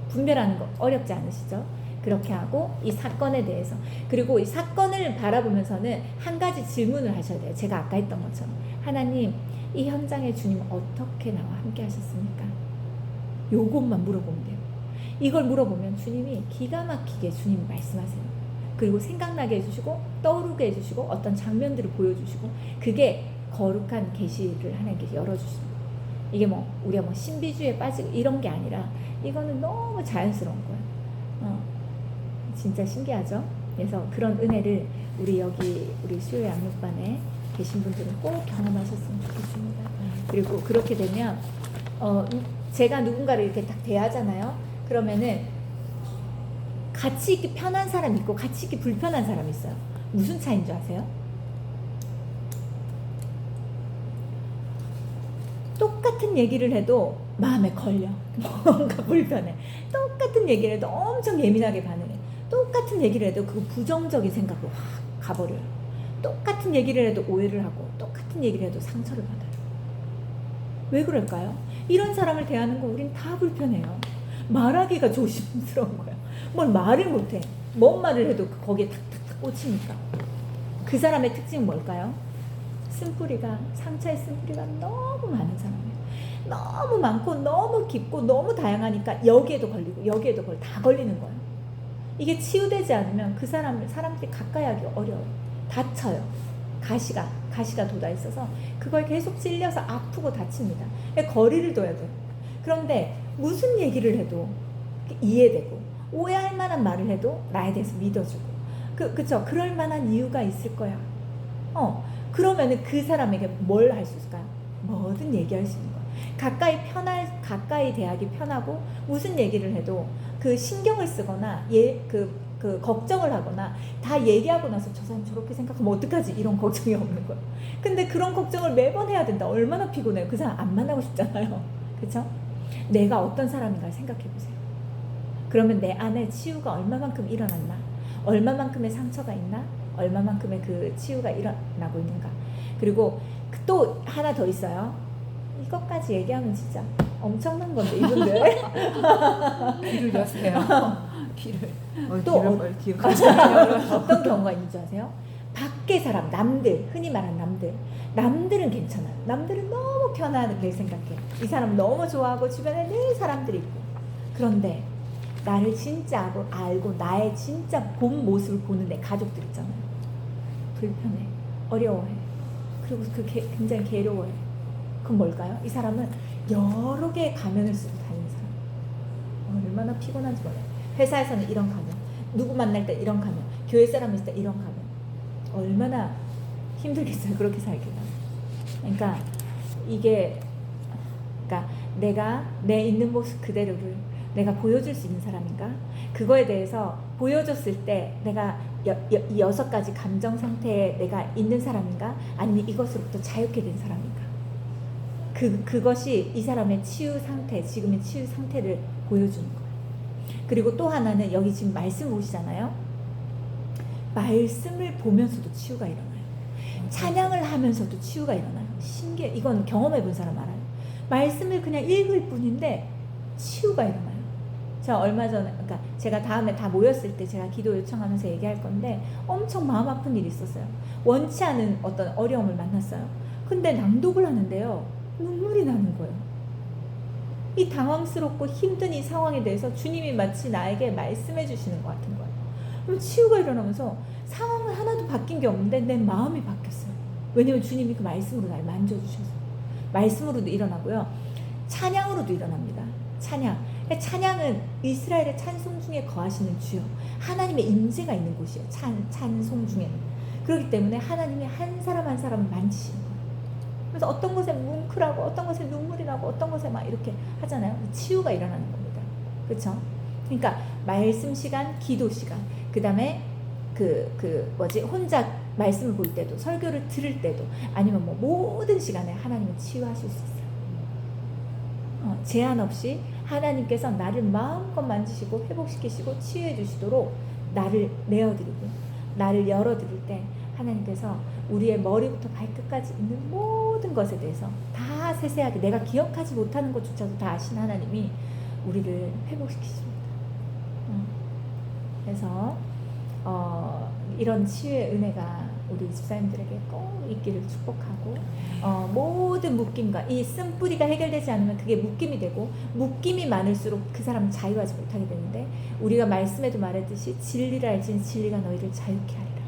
분별하는 거 어렵지 않으시죠? 그렇게 하고 이 사건에 대해서, 그리고 이 사건을 바라보면서는 한 가지 질문을 하셔야 돼요. 제가 아까 했던 것처럼, 하나님 이 현장에 주님 어떻게 나와 함께 하셨습니까? 요것만 물어보면 돼요. 이걸 물어보면 주님이 기가 막히게 주님이 말씀하세요. 그리고 생각나게 해주시고 떠오르게 해주시고 어떤 장면들을 보여주시고, 그게 거룩한 계시를 하나님께서 열어주시는 거예요. 이게 뭐 우리가 뭐 신비주의에 빠지고 이런 게 아니라 이거는 너무 자연스러운 거예요. 진짜 신기하죠? 그래서 그런 은혜를 우리 수요 양육반에 계신 분들은 꼭 경험하셨으면 좋겠습니다. 그리고 그렇게 되면 제가 누군가를 이렇게 딱 대하잖아요. 그러면은 같이 있기 편한 사람이 있고 같이 있기 불편한 사람이 있어요. 무슨 차이인 줄 아세요? 똑같은 얘기를 해도 마음에 걸려. 뭔가 불편해. 똑같은 얘기를 해도 엄청 예민하게 반응해. 똑같은 얘기를 해도 그거 부정적인 생각으로 확 가버려요. 똑같은 얘기를 해도 오해를 하고 똑같은 얘기를 해도 상처를 받아요. 왜 그럴까요? 이런 사람을 대하는 거 우린 다 불편해요. 말하기가 조심스러운 거야. 뭘 말을 못해. 뭔 말을 해도 거기에 탁탁탁 꽂히니까. 그 사람의 특징은 뭘까요? 상처의 쓴뿌리가 너무 많은 사람이에요. 너무 많고 너무 깊고 너무 다양하니까 여기에도 걸리고 여기에도 다 걸리는 거예요. 이게 치유되지 않으면 그 사람들이 가까이 하기 어려워요. 다쳐요. 가시가 돋아 있어서 그걸 계속 찔려서 아프고 다칩니다. 거리를 둬야 돼요. 그런데 무슨 얘기를 해도 이해되고 오해할 만한 말을 해도 나에 대해서 믿어주고 그쵸? 그럴 만한 이유가 있을 거야. 그러면은 그 사람에게 뭘 할 수 있을까요? 뭐든 얘기할 수 있는 거야. 가까이 대하기 편하고 무슨 얘기를 해도 그 신경을 쓰거나 그 걱정을 하거나 다 얘기하고 나서 저 사람 저렇게 생각하면 어떡하지? 이런 걱정이 없는 거예요. 근데 그런 걱정을 매번 해야 된다. 얼마나 피곤해요. 그 사람 안 만나고 싶잖아요. 그렇죠? 내가 어떤 사람인가 생각해 보세요. 그러면 내 안에 치유가 얼마만큼 일어났나? 얼마만큼의 상처가 있나? 얼마만큼의 그 치유가 일어나고 있는가? 그리고 또 하나 더 있어요. 이것까지 얘기하면 진짜 엄청난 건데 이분들 귀를 여세요. 귀를. 또 어떤 경우가 있는 줄 아세요? 밖에 사람, 남들, 흔히 말하는 남들은 괜찮아요. 남들은 너무 편하게 생각해. 이 사람 너무 좋아하고 주변에 늘 사람들이 있고. 그런데 나를 진짜 알고 나의 진짜 본 모습을 보는 내 가족들 있잖아요. 불편해, 어려워해. 그리고 그게 굉장히 괴로워해. 그건 뭘까요? 이 사람은 여러 개의 가면을 쓰고 다니는 사람. 얼마나 피곤한지 몰라요. 회사에서는 이런 가면, 누구 만날 때 이런 가면, 교회 사람 있을 때 이런 가면. 얼마나 힘들겠어요. 그렇게 살기가. 그러니까 이게 내가 내 있는 모습 그대로를 내가 보여줄 수 있는 사람인가? 그거에 대해서 보여줬을 때 내가 이 6가지 감정 상태에 내가 있는 사람인가? 아니면 이것으로부터 자유케 된 사람인가? 그것이 이 사람의 치유 상태, 지금의 치유 상태를 보여주는 거예요. 그리고 또 하나는 여기 지금 말씀 보시잖아요. 말씀을 보면서도 치유가 일어나요. 찬양을 하면서도 치유가 일어나요. 신기해. 이건 경험해 본 사람 알아요. 말씀을 그냥 읽을 뿐인데 치유가 일어나요. 저 얼마 전에, 그러니까 제가 다음에 다 모였을 때 제가 기도 요청하면서 얘기할 건데 엄청 마음 아픈 일이 있었어요. 원치 않은 어떤 어려움을 만났어요. 근데 낭독을 하는데요. 눈물이 나는 거예요. 이 당황스럽고 힘든 이 상황에 대해서 주님이 마치 나에게 말씀해 주시는 것 같은 거예요. 그럼 치유가 일어나면서 상황은 하나도 바뀐 게 없는데 내 마음이 바뀌었어요. 왜냐면 주님이 그 말씀으로 날 만져주셔서. 말씀으로도 일어나고요. 찬양으로도 일어납니다. 찬양. 찬양은 이스라엘의 찬송 중에 거하시는 주요. 하나님의 임재가 있는 곳이에요. 찬송 중에는. 그렇기 때문에 하나님이 한 사람 한 사람을 만지시는 거예요. 그래서 어떤 곳에 뭉클하고 어떤 곳에 눈물이 나고 어떤 곳에 막 이렇게 하잖아요. 치유가 일어나는 겁니다. 그렇죠? 그러니까 말씀 시간, 기도 시간, 그 다음에 혼자 말씀을 볼 때도, 설교를 들을 때도, 아니면 뭐 모든 시간에 하나님은 치유하실 수 있어요. 제한 없이 하나님께서 나를 마음껏 만지시고 회복시키시고 치유해 주시도록 나를 내어드리고 나를 열어드릴 때 하나님께서 우리의 머리부터 발끝까지 있는 모든 것에 대해서 다 세세하게 내가 기억하지 못하는 것조차도 다 아신 하나님이 우리를 회복시키십니다. 그래서 이런 치유의 은혜가 우리 집사님들에게 꼭 있기를 축복하고, 모든 묶임과 이 쓴뿌리가 해결되지 않으면 그게 묶임이 되고, 묶임이 많을수록 그 사람은 자유하지 못하게 되는데, 우리가 말씀에도 말했듯이 진리를 알지니 진리가 너희를 자유케 하리라.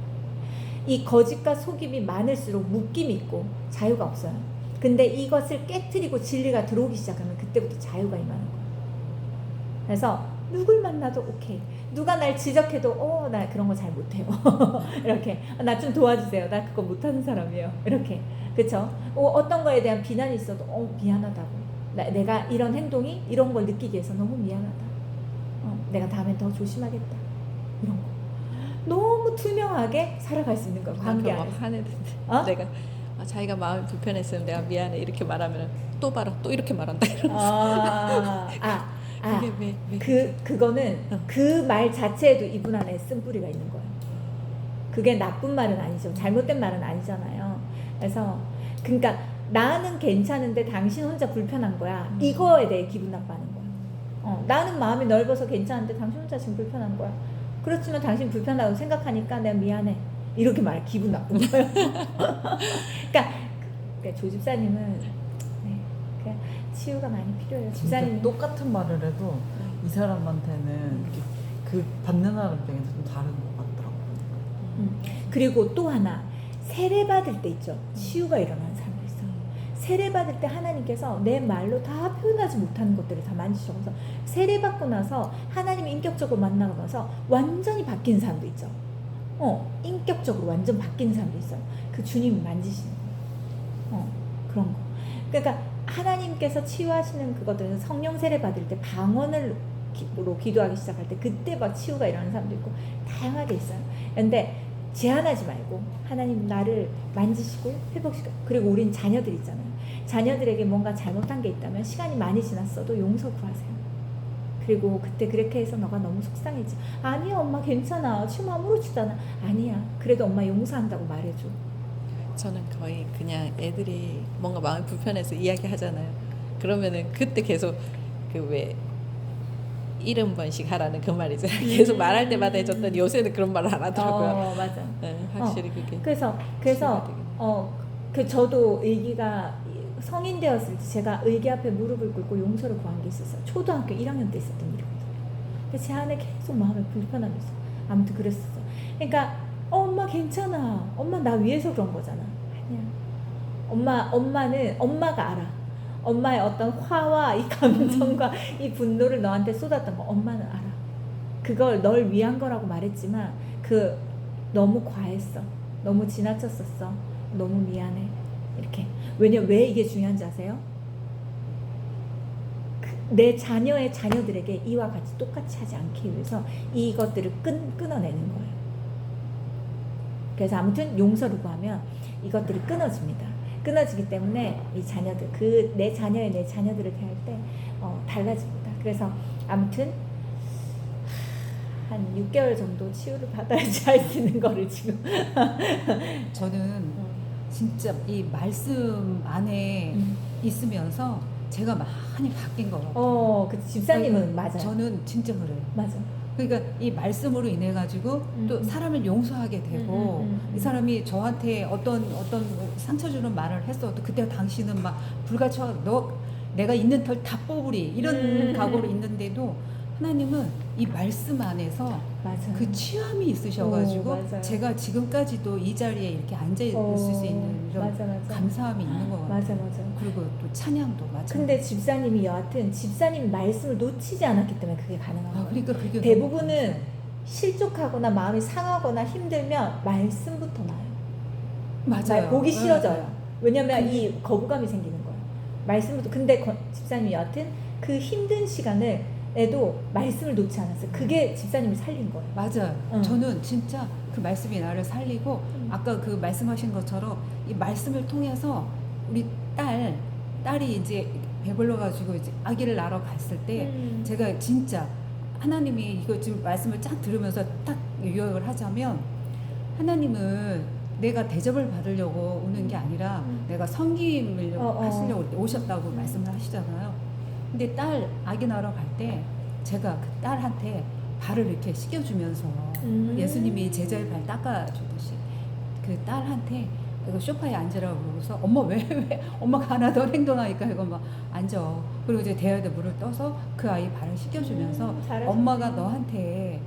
이 거짓과 속임이 많을수록 묶임이 있고 자유가 없어요. 근데 이것을 깨트리고 진리가 들어오기 시작하면 그때부터 자유가 임하는 거예요. 그래서 누굴 만나도 오케이. 누가 날 지적해도 나 그런 거 잘 못해요. 이렇게 나 좀 도와주세요. 나 그거 못하는 사람이에요. 이렇게. 그렇죠? 어떤 거에 대한 비난이 있어도 미안하다고. 내가 이런 행동이 이런 걸 느끼기 위해서 너무 미안하다. 내가 다음엔 더 조심하겠다. 이런 거. 너무 투명하게 살아갈 수 있는 거야. 관계 안에서. 화내는데 내가 자기가 마음이 불편했으면 내가 미안해 이렇게 말하면 또 봐라 또 이렇게 말한다 이러면서 그게 그거는 그 말 자체에도 이분 안에 쓴뿌리가 있는 거예요. 그게 나쁜 말은 아니죠. 잘못된 말은 아니잖아요. 그래서 그러니까 나는 괜찮은데 당신 혼자 불편한 거야. 이거에 대해 기분 나빠하는 거야. 나는 마음이 넓어서 괜찮은데 당신 혼자 지금 불편한 거야. 그렇지만 당신 불편하다고 생각하니까 내가 미안해. 이렇게 말해 기분 나쁜 거예요. 그러니까 조 집사님은 그냥 치유가 많이 필요해요. 집사님 똑같은 말을 해도 이 사람한테는 그 받는 사람 입장에서 좀 다른 것 같더라고요. 그리고 또 하나 세례받을 때 있죠. 치유가 일어나는 사람도 있어요. 세례받을 때 하나님께서 내 말로 다 표현하지 못하는 것들을 다 만지셔서 세례받고 나서 하나님 인격적으로 만나고 나서 완전히 바뀐 사람도 있죠. 인격적으로 완전 바뀐 사람도 있어요. 그 주님을 만지시는 거. 그런 거. 그러니까 하나님께서 치유하시는 그것들은 성령 세례 받을 때 방언으로 기도하기 시작할 때 그때 막 치유가 일어나는 사람도 있고 다양하게 있어요. 근데 제한하지 말고 하나님 나를 만지시고 회복시켜. 그리고 우린 자녀들 있잖아요. 자녀들에게 뭔가 잘못한 게 있다면 시간이 많이 지났어도 용서 구하세요. 그리고 그때 그렇게 해서 너가 너무 속상해지. 아니야 엄마 괜찮아. 지금 아무렇지도 않아. 아니야. 그래도 엄마 용서한다고 말해줘. 저는 거의 그냥 애들이 뭔가 마음이 불편해서 이야기하잖아요. 그러면은 그때 계속 그 왜 70번씩 하라는 그 말이죠. 계속 말할 때마다 해줬더니 요새는 그런 말을 안 하더라고요. 맞아. 네, 확실히 그게. 그래서 저도 의기가 성인 되었을 때 제가 의기 앞에 무릎을 꿇고 용서를 구한 게 있었어요. 초등학교 1학년 때 있었던 일이거든요. 근데 제 안에 계속 마음에 불편함이 있어. 아무튼 그랬었어. 그러니까 엄마 괜찮아. 엄마 나 위해서 그런 거잖아. 아니야. 엄마는 엄마가 알아. 엄마의 어떤 화와 이 감정과 이 분노를 너한테 쏟았던 거 엄마는 알아. 그걸 널 위한 거라고 말했지만 너무 과했어. 너무 지나쳤었어. 너무 미안해. 이렇게. 왜 이게 중요한지 아세요? 내 자녀들에게 이와 같이 똑같이 하지 않기 위해서 이것들을 끊어내는 거예요. 그래서 아무튼 용서를 구하면 이것들이 끊어집니다. 끊어지기 때문에 이 자녀들, 내 자녀들을 대할 때 달라집니다. 그래서 아무튼 한 6개월 정도 치유를 받아야지 할 수 있는 거를 지금 저는 진짜 이 말씀 안에 있으면서 제가 많이 바뀐 것 같아요. 그 집사님은 맞아요. 저는 진짜 그래요. 맞아. 그러니까 이 말씀으로 인해 가지고 또 사람을 용서하게 되고 이 사람이 저한테 어떤 상처 주는 말을 했어도 그때 당신은 막 불같이 내가 있는 털 다 뽑으리 이런 각오로 있는데도 하나님은 이 말씀 안에서 맞아. 그 취함이 있으셔가지고 맞아요. 제가 지금까지도 이 자리에 이렇게 앉아 있을 수 있는 이런 맞아. 감사함이 있는 것 같아요. 맞아. 그리고 또 찬양도 맞아. 근데 집사님이 여하튼 집사님 말씀을 놓치지 않았기 때문에 그게 가능한 거예요. 그러니까 그게 대부분은 너무 실족하거나 마음이 상하거나 힘들면 말씀부터 나요. 맞아요. 보기 네. 싫어져요. 왜냐면 이 거부감이 생기는 거예요. 말씀부터. 근데 집사님이 여하튼 그 힘든 시간에도 말씀을 놓지 않았어요. 그게 집사님을 살린 거예요. 맞아요. 응. 저는 진짜 그 말씀이 나를 살리고 아까 그 말씀하신 것처럼 이 말씀을 통해서 우리 딸이 이제 배불러 가지고 이제 아기를 낳으러 갔을 때 제가 진짜 하나님이 이거 지금 말씀을 쫙 들으면서 딱 요약을 하자면 하나님은 내가 대접을 받으려고 오는 게 아니라 내가 섬김을 하시려고 오셨다고 말씀을 하시잖아요. 근데 딸 아기 낳으러 갈 때 제가 그 딸한테 발을 이렇게 씻겨주면서 예수님이 제자의 발 닦아주듯이 그 딸한테 이거 소파에 앉으라고 그러고서 엄마 왜 엄마가 하나 더 행동하니까 이거 막 앉아. 그리고 이제 대야에 물을 떠서 그 아이 발을 씻겨주면서 잘하셨네. 엄마가 너한테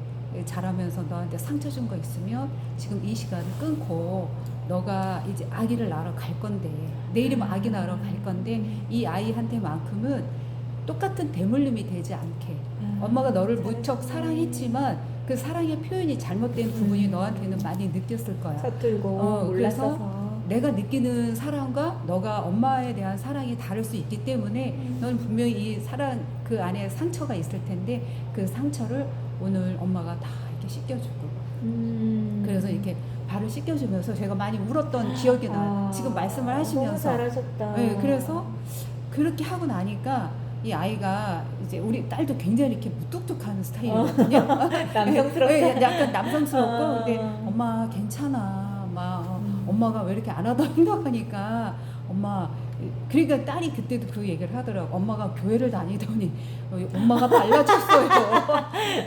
자라면서 너한테 상처 준 거 있으면 지금 이 시간을 끊고 너가 이제 아기를 낳으러 갈 건데 내일이면 아기 낳으러 갈 건데 이 아이한테만큼은 똑같은 대물림이 되지 않게 엄마가 너를 무척 사랑했지만 그 사랑의 표현이 잘못된 부분이 너한테는 많이 느꼈을 거야. 서툴고 그래서 몰랐어서. 내가 느끼는 사랑과 너가 엄마에 대한 사랑이 다를 수 있기 때문에 넌 분명히 이 사랑 그 안에 상처가 있을 텐데 그 상처를 오늘 엄마가 다 이렇게 씻겨주고 그래서 이렇게 발을 씻겨주면서 제가 많이 울었던 기억이 나요. 지금 말씀을 하시면서. 너무 잘하셨다. 네, 그래서 그렇게 하고 나니까 이 아이가 이제 우리 딸도 굉장히 이렇게 무뚝뚝한 스타일이거든요. 남성스럽다. 네, 약간 남성스럽고 근데 엄마 괜찮아. 엄마가 왜 이렇게 안 하다 행동하니까 엄마 그러니까 딸이 그때도 그 얘기를 하더라고. 엄마가 교회를 다니더니 엄마가 달라졌어요.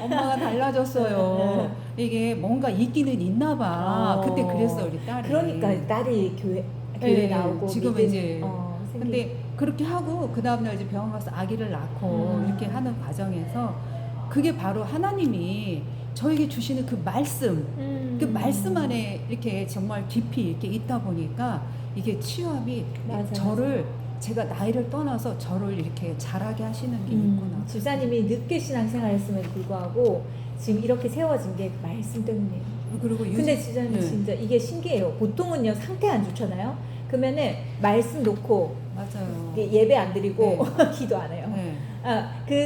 엄마가 달라졌어요. 이게 뭔가 있기는 있나 봐. 그때 그랬어 우리 딸이. 그러니까 딸이 교회 네, 나오고 지금 믿음, 이제 근데 그렇게 하고 그 다음날 이제 병원 가서 아기를 낳고 이렇게 하는 과정에서 그게 바로 하나님이 저에게 주시는 그 말씀 그 말씀 안에 이렇게 정말 깊이 이렇게 있다 보니까 이게 치유함이 저를 제가 나이를 떠나서 저를 이렇게 자라게 하시는 게 있구나. 집사님이 늦게 신앙생활했음에도 불구하고 지금 이렇게 세워진 게 말씀 때문이에요. 그리고 근데 집사님 진짜 이게 신기해요. 보통은요 상태 안 좋잖아요. 그러면은 말씀 놓고 맞아요. 예배 안 드리고 기도 안 해요. 네.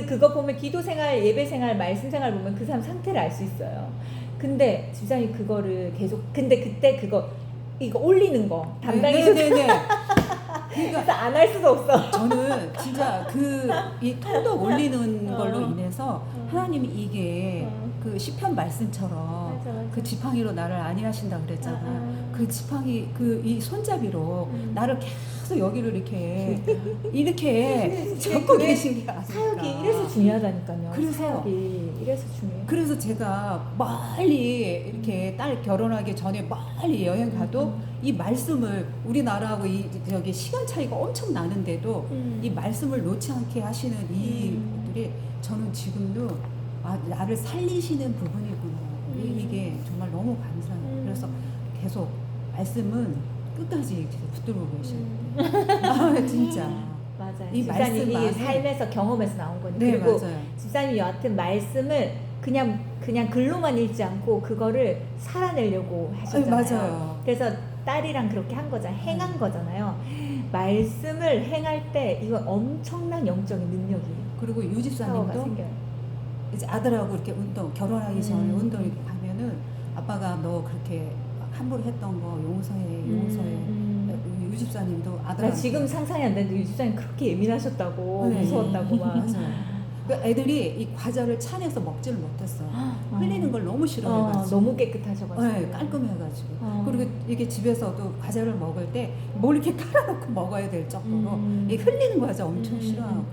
그거 보면 기도 생활, 예배 생활, 말씀 생활 보면 그 사람 상태를 알 수 있어요. 근데 집사님 그거를 계속 근데 그때 이거 올리는 거 담당이 네네네. 그러니까 안 할 수가 없어. 저는 진짜 이 통독 올리는 걸로 인해서 하나님이 이게 그 시편 말씀처럼 맞아. 그 지팡이로 나를 안위하신다 그랬잖아요. 그 지팡이 이 손잡이로 나를 계속 여기를 이렇게 잡고 계신 게 아닐까. 사역이 이래서 중요하다니까요. 그래서 사역이 이래서 중요해요. 그래서 제가 멀리 이렇게 딸 결혼하기 전에 멀리 여행 가도 이 말씀을 우리나라하고 저기 시간 차이가 엄청 나는데도 이 말씀을 놓지 않게 하시는 이 분들이 저는 지금도 나를 살리시는 부분이구나. 이게 정말 너무 감사해요. 그래서 계속 말씀은 끝까지 붙들고 계시는 진짜. 맞아요. 이 집사님이 말씀 안에- 삶에서 경험에서 나온 거니까. 네, 그리고 맞아요. 집사님이 여하튼 말씀을 그냥 글로만 읽지 않고 그거를 살아내려고 하셨잖아요. 맞아요. 그래서 딸이랑 그렇게 한 거잖아요. 행한 거잖아요. 말씀을 행할 때 이거 엄청난 영적인 능력이에요. 그리고 유 파워가 집사님도 생겨요. 이제 아들하고 이렇게 결혼하기 전에 운동 이렇게 가면은 아빠가 너 그렇게 함부로 했던 거 용서해. 유 집사님도 나 아들한테 지금 상상이 안 되는데 유지장님 그렇게 예민하셨다고 네. 무서웠다고 막. 맞아요. 그 애들이 이 과자를 찬에서 먹지를 못했어. 흘리는 걸 너무 싫어해가지고. 너무 깨끗하셔가지고. 네, 깔끔해가지고. 그리고 이게 집에서도 과자를 먹을 때 뭘 이렇게 깔아놓고 먹어야 될 정도로 이 흘리는 과자 엄청 싫어하고.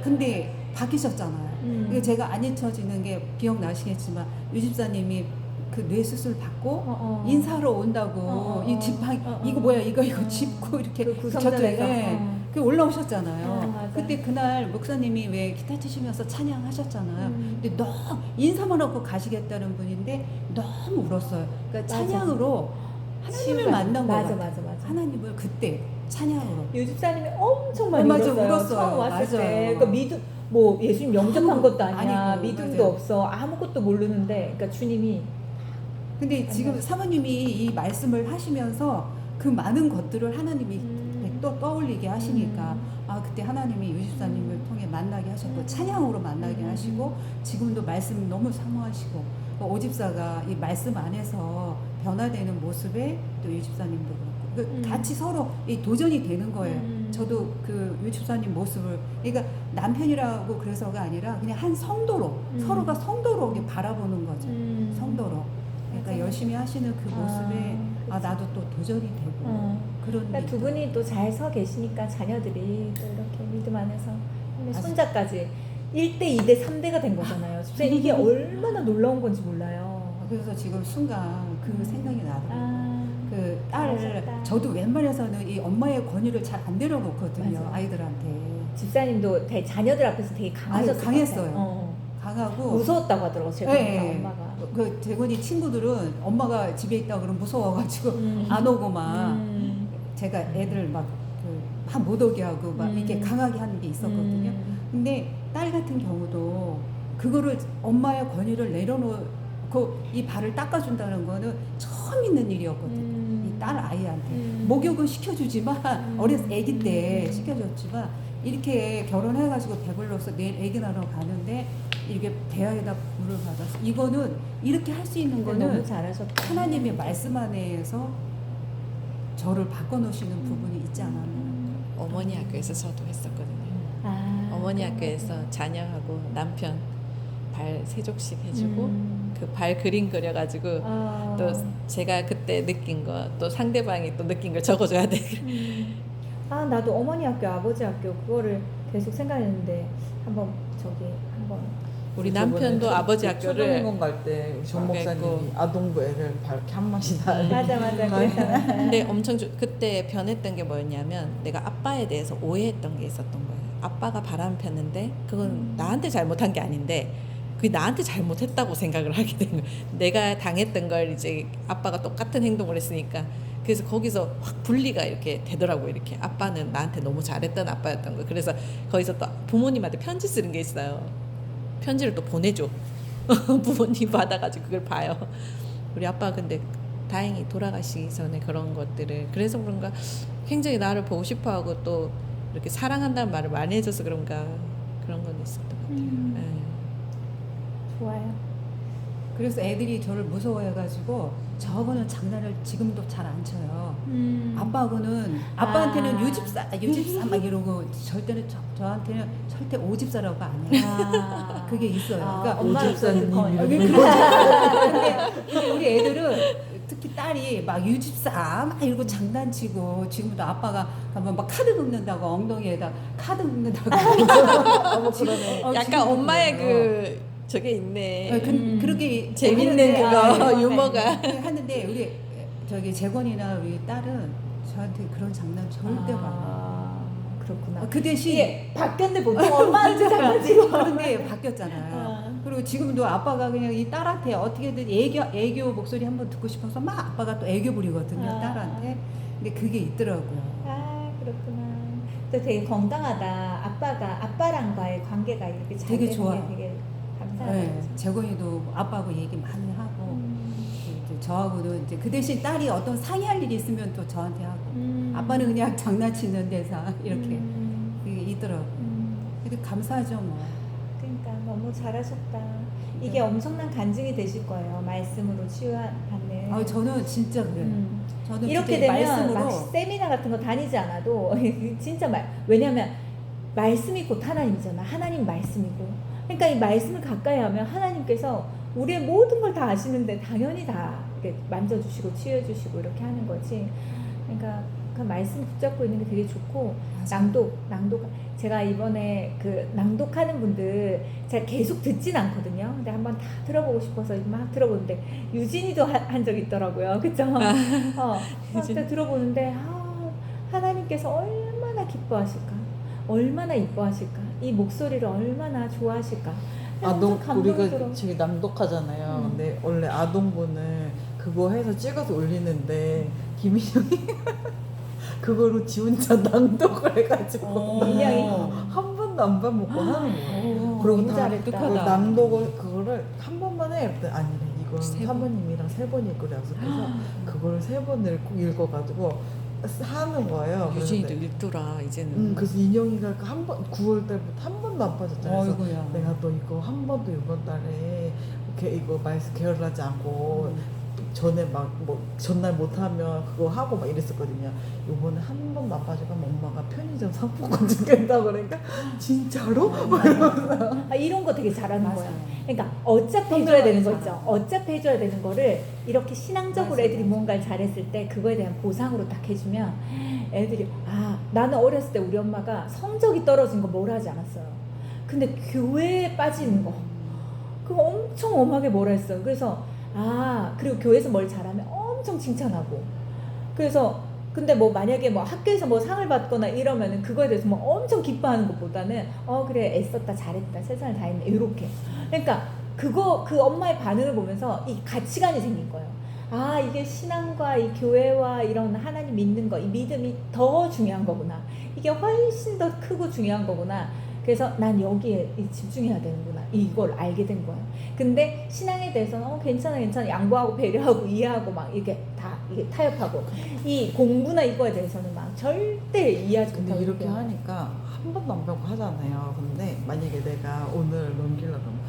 근데 바뀌셨잖아요. 이게 제가 안 잊혀지는 게 기억나시겠지만 유 집사님이 그 뇌수술 받고 인사하러 온다고 이 지팡이 이거 뭐야 이거 짚고 이렇게 그 구성전에서. 그 올라오셨잖아요. 맞아. 그때 그날 목사님이 왜 기타 치시면서 찬양하셨잖아요. 근데 너무 인사만 하고 가시겠다는 분인데 너무 울었어요. 그러니까 맞아. 찬양으로 하나님을 치유가 만난 거 맞아, 같아요. 맞아, 맞아. 하나님을 그때 찬양으로. 유집사님이 엄청 많이 맞아, 울었어요. 울었어요. 처음 왔을 맞아요. 때. 그러니까 믿음 뭐 예수님 영접한 것도 아니야. 아니고, 믿음도 맞아요. 없어. 아무것도 모르는데 그러니까 주님이 근데 지금 사모님이 이 말씀을 하시면서 그 많은 것들을 하나님이 또 떠올리게 하시니까 아 그때 하나님이 유집사님을 통해 만나게 하셨고 찬양으로 만나게 하시고 지금도 말씀 너무 사모하시고 오집사가 이 말씀 안에서 변화되는 모습에 또 유집사님도 그렇고 같이 서로 이 도전이 되는 거예요. 저도 그 유집사님 모습을 그러니까 남편이라고 그래서가 아니라 그냥 한 성도로 서로가 성도로 이렇게 바라보는 거죠. 성도로. 그러니까 맞아요. 열심히 하시는 그 모습에 아 그치. 나도 또 도전이 되고 그런 그러니까 두 분이 또 잘 서 계시니까 자녀들이 또 이렇게 믿음 안에서 맞아. 손자까지 1대, 2대, 3대가 된 거잖아요. 진짜 이게 얼마나 놀라운 건지 몰라요. 그래서 지금 순간 그 생각이 나더라고요. 그 딸을 잘하셨다. 저도 웬만해서는 이 엄마의 권위를 잘 안 내려놓거든요. 맞아. 아이들한테 집사님도 되게 자녀들 앞에서 되게 강하셨어요. 강했어요. 강하고 무서웠다고 하더라고요. 제가 네, 보니까 엄마가. 그 재건이 친구들은 엄마가 집에 있다 그러면 무서워가지고 안 오고 막 제가 애들 막못 오게 하고 막 이렇게 강하게 하는 게 있었거든요. 근데 딸 같은 경우도 그거를 엄마의 권위를 내려놓고 이 발을 닦아준다는 거는 처음 있는 일이었거든요. 이 딸 아이한테 목욕은 시켜주지만 어렸을 때 아기 때 시켜줬지만 이렇게 결혼해가지고 배불러서 내일 아기 낳으러 가는데 이렇게 대야에다 물을 받아서 이거는 이렇게 할 수 있는 너무 거는 잘하셨다. 하나님의 말씀 안에서 저를 바꿔놓으시는 부분이 있지 않았나. 어머니 학교에서 저도 했었거든요. 어머니 학교에서 자녀하고 남편 발 세족식 해주고 그 발 그림 그려가지고 또 제가 그때 느낀 거 또 상대방이 또 느낀 걸 적어줘야 돼. 나도 어머니 학교, 아버지 학교 그거를 계속 생각했는데 한번 우리 남편도 아버지 학교를 초등학원 갈때 정 목사님이 그랬고. 아동부 애를 발 이렇게 한 마디다. 맞아 그랬잖아. 근데 엄청 그때 변했던 게 뭐였냐면 내가 아빠에 대해서 오해했던 게 있었던 거예요. 아빠가 바람 폈는데 그건 나한테 잘못한 게 아닌데 그게 나한테 잘못했다고 생각을 하게 된 거예요. 내가 당했던 걸 이제 아빠가 똑같은 행동을 했으니까 그래서 거기서 확 분리가 이렇게 되더라고요. 이렇게 아빠는 나한테 너무 잘했던 아빠였던 거. 그래서 거기서 또 부모님한테 편지 쓰는 게 있어요. 편지를 또 보내줘. 부모님 받아가지고 그걸 봐요. 우리 아빠 근데 다행히 돌아가시기 전에 그런 것들을 그래서 그런가 굉장히 나를 보고 싶어하고 또 이렇게 사랑한다는 말을 많이 해줘서 그런가 그런 건 있었던 것 같아요. 네. 좋아요. 그래서 애들이 저를 무서워해가지고 저하고는 장난을 지금도 잘 안 쳐요. 아빠하고는 아빠한테는 유집사 막 이러고 절대는 저한테는 절대 오집사라고 안 해요. 그게 있어요. 그러니까 오집사님 근데 우리 애들은 특히 딸이 막 유집사 막 이러고 장난치고 지금도 아빠가 가면 막 카드 긁는다고 엉덩이에다 카드 긁는다고 그러네. 약간 지금도 엄마의 그래요. 그 저게 있네. 그렇게 재밌는 그거 유머가. 하는데 우리 저기 재건이나 우리 딸은 저한테 그런 장난 절대 안 해요. 그렇구나. 그 대신 이게 바뀌었는데 보통 엄마한테 장난치고 그런데 바뀌었잖아요. 그리고 지금도 아빠가 그냥 이 딸한테 어떻게든 애교 목소리 한번 듣고 싶어서 막 아빠가 또 애교 부리거든요. 딸한테. 근데 그게 있더라고요. 그렇구나. 또 되게 건강하다. 아빠랑과의 관계가 이렇게 잘 되게 되는 좋아요. 게 되게 감사하다. 네, 재건이도 아빠하고 얘기 많이 하고 이제 저하고도 이제 그 대신 딸이 어떤 상의할 일이 있으면 또 저한테 하고 아빠는 그냥 장난치는 데서 이렇게 그게 있더라고요. 되게 감사하죠 뭐. 그러니까 너무 잘하셨다. 이게 엄청난 간증이 되실 거예요. 말씀으로 치유받는. 저는 진짜 그래요. 저는 이렇게 진짜 되면 말씀으로 막 세미나 같은 거 다니지 않아도 진짜 왜냐면 말씀이 곧 하나님이잖아. 하나님 말씀이고. 그러니까 이 말씀을 가까이 하면 하나님께서 우리의 모든 걸 다 아시는데 당연히 다 이렇게 만져주시고 치유해주시고 이렇게 하는 거지. 그러니까 그 말씀 붙잡고 있는 게 되게 좋고 낭독 제가 이번에 그 낭독하는 분들 제가 계속 듣진 않거든요. 근데 한번 다 들어보고 싶어서 막 들어보는데 유진이도 한 적 있더라고요. 그쵸? 딱 들어보는데 하나님께서 얼마나 얼마나 기뻐하실까? 얼마나 이뻐하실까? 이 목소리를 얼마나 좋아하실까? 아동 감동이 우리가 들어. 저기 남독하잖아요. 음. 근데 원래 아동부는 그거 해서 찍어서 올리는데 김인영이 그거로 지 혼자 낭독을 해가지고 인형이? 한 번도 안 밥 먹고 하는 거예요. 오, 그리고 너무 다 잘했다. 그 낭독을 그거를 한 번만 해. 그랬더니 아니래. 이건 세 번. 사모님이랑 3번 읽기로 약속해서 그거를 3번 읽어가지고 하는 거예요. 유진이도 그런데 읽더라 이제는. 그래서 인형이가 한 번 9월 때부터 한 번도 안 빠졌잖아요. 그래서 어이구야. 내가 너 이거 한 번도 이번 달에 이렇게 이거 말씀 게을러하지 않고 전에 막 뭐 전날 못하면 그거 하고 막 이랬었거든요. 요번에 한 번도 안 빠지고 엄마가 편의점 상품권 준다고 그러니까 진짜로? 막 이러면서 아, 이런 거 되게 잘하는 맞아요. 거야. 그러니까 어차피 현명하게 해줘야 되는 거 있죠. 잘하는 어차피 해줘야 되는 거를 이렇게 신앙적으로 맞아요, 애들이 맞아요. 무언가를 잘했을 때 그거에 대한 보상으로 딱 해주면 애들이 아 나는 어렸을 때 우리 엄마가 성적이 떨어진 거 뭐라 하지 않았어요. 근데 교회에 빠지는 거 그거 엄청 엄하게 뭐라 했어요. 그래서 아 그리고 교회에서 뭘 잘하면 엄청 칭찬하고 그래서 근데 뭐 만약에 뭐 학교에서 뭐 상을 받거나 이러면은 그거에 대해서 뭐 엄청 기뻐하는 것보다는 그래 애썼다 잘했다 최선을 다했네 이렇게 그러니까 그거 그 엄마의 반응을 보면서 이 가치관이 생긴 거예요. 아 이게 신앙과 이 교회와 이런 하나님 믿는 거 이 믿음이 더 중요한 거구나 이게 훨씬 더 크고 중요한 거구나. 그래서 난 여기에 집중해야 되는구나 이걸 알게 된 거예요. 근데 신앙에 대해서는 괜찮아 양보하고 배려하고 이해하고 막 이게 다 이게 타협하고 이 공부나 이거에 대해서는 막 절대 이해하지 근데 못하고 이렇게 있고요. 하니까 한 번도 안 배우고 하잖아요. 근데 만약에 내가 오늘 넘기려고 하면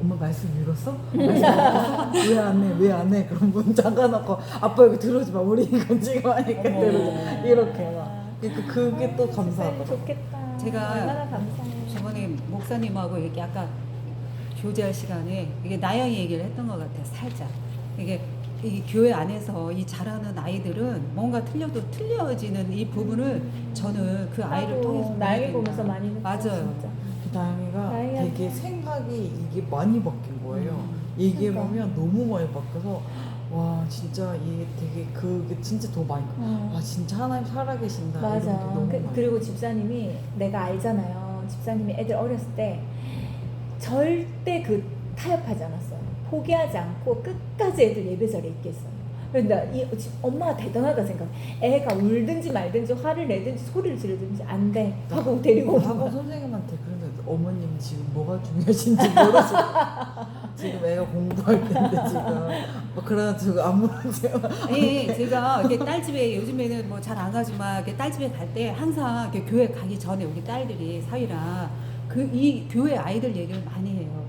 엄마 말씀 읽었어? 말씀 읽었어? 왜 안 해? 그럼 문 잠가놓고 아빠 여기 들어오지 마. 우리 이거 지금 하니까 어머. 들어오지 이렇게 막. 그러니까 그게 또 집사님 감사하더라고요. 좋겠다. 제가 얼마나 감사해. 저번에 목사님하고 이렇게 아까 교제할 시간에 이게 나영이 얘기를 했던 것 같아요. 살짝 이게 이 교회 안에서 이 자라는 아이들은 뭔가 틀려도 틀려지는 이 부분을 저는 그 아이를 통해서 나에게 보게 보면서 된다. 많이 느껴, 맞아요. 진짜. 다영이가 다행이야. 되게 생각이 이게 많이 바뀐 거예요. 얘기해보면 너무 많이 바뀌어서 와 진짜 이게 되게 그게 진짜 더 많이 와 진짜 하나님 살아계신다 이런 게 맞아. 너무 많이 그리고 집사님이 내가 알잖아요. 집사님이 애들 어렸을 때 절대 그 타협하지 않았어요. 포기하지 않고 끝까지 애들 예배자리에 있게 했어요. 근데 엄마가 대단하다 생각. 애가 울든지 말든지 화를 내든지 소리를 지르든지 안 돼 하고 데리고 오는 학원 거야. 선생님한테 그런데 어머님 지금 뭐가 중요하신지 모르시고 지금 애가 공부할 텐데 지금 막 그래가지고 아무렇지 아니 제가 이렇게 딸 집에 요즘에는 뭐 잘 안 가지만 이렇게 딸 집에 갈 때 항상 이렇게 교회 가기 전에 우리 딸들이 사위랑 이 교회 아이들 얘기를 많이 해요.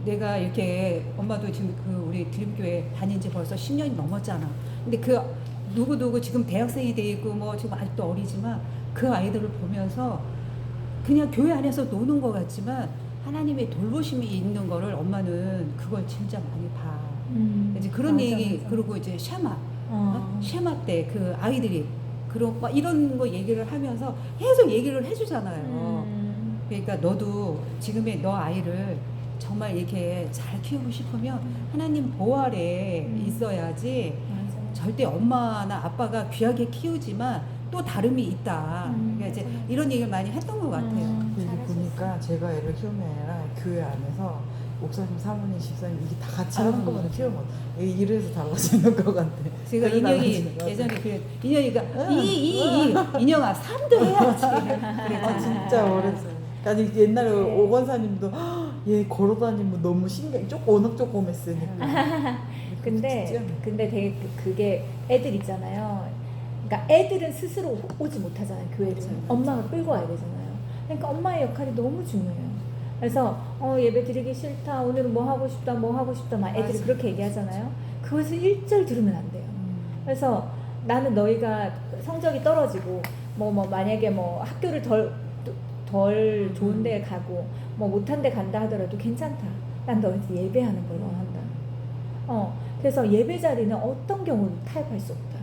내가 이렇게 엄마도 지금 그 우리 드림교회 다닌 지 벌써 10년이 넘었잖아. 근데 그 누구누구 지금 대학생이 돼 있고 뭐 지금 아직도 어리지만 그 아이들을 보면서 그냥 교회 안에서 노는 것 같지만 하나님의 돌보심이 있는 거를 엄마는 그걸 진짜 많이 봐. 이제 그런 맞아, 얘기 맞아. 그리고 이제 샤마 때 그 아이들이 그런 막 이런 거 얘기를 하면서 계속 얘기를 해주잖아요. 그러니까 너도 지금의 너 아이를 정말 이렇게 잘 키우고 싶으면 하나님 보호 아래 있어야지 절대 엄마나 아빠가 귀하게 키우지만 또 다름이 있다. 그러니까 이제 이런 얘기를 많이 했던 것 같아요. 여기 보니까 제가 애를 키우는 게 아니라 교회 안에서 목사님, 사모님, 집사님 이게 다 같이 하는 거보다 키우는 거 이래서 달라지는 것 같아. 제가 그래서 인형이 달라지는 것 같아. 예전에 그래 인형이가 인형아 3도 해야지. 아 진짜 어렸어. 아니 옛날에 오건사님도 얘 걸어다니면 너무 신기해. 워낙 조그맸으니까. 근데 되게 그게 애들 있잖아요. 그러니까 애들은 스스로 오지 못하잖아요. 교회를. 맞아요. 엄마가 끌고 와야 되잖아요. 그러니까 엄마의 역할이 너무 중요해요. 그래서 예배 드리기 싫다. 오늘은 뭐 하고 싶다. 막 애들이 맞아요. 그렇게 얘기하잖아요. 그것을 1절 들으면 안 돼요. 그래서 나는 너희가 성적이 떨어지고 뭐 만약에 뭐 학교를 덜 좋은 데 가고 뭐 못한 데 간다 하더라도 괜찮다. 난 너희들 예배하는 걸 원한다. 그래서 예배 자리는 어떤 경우도 타협할 수 없다.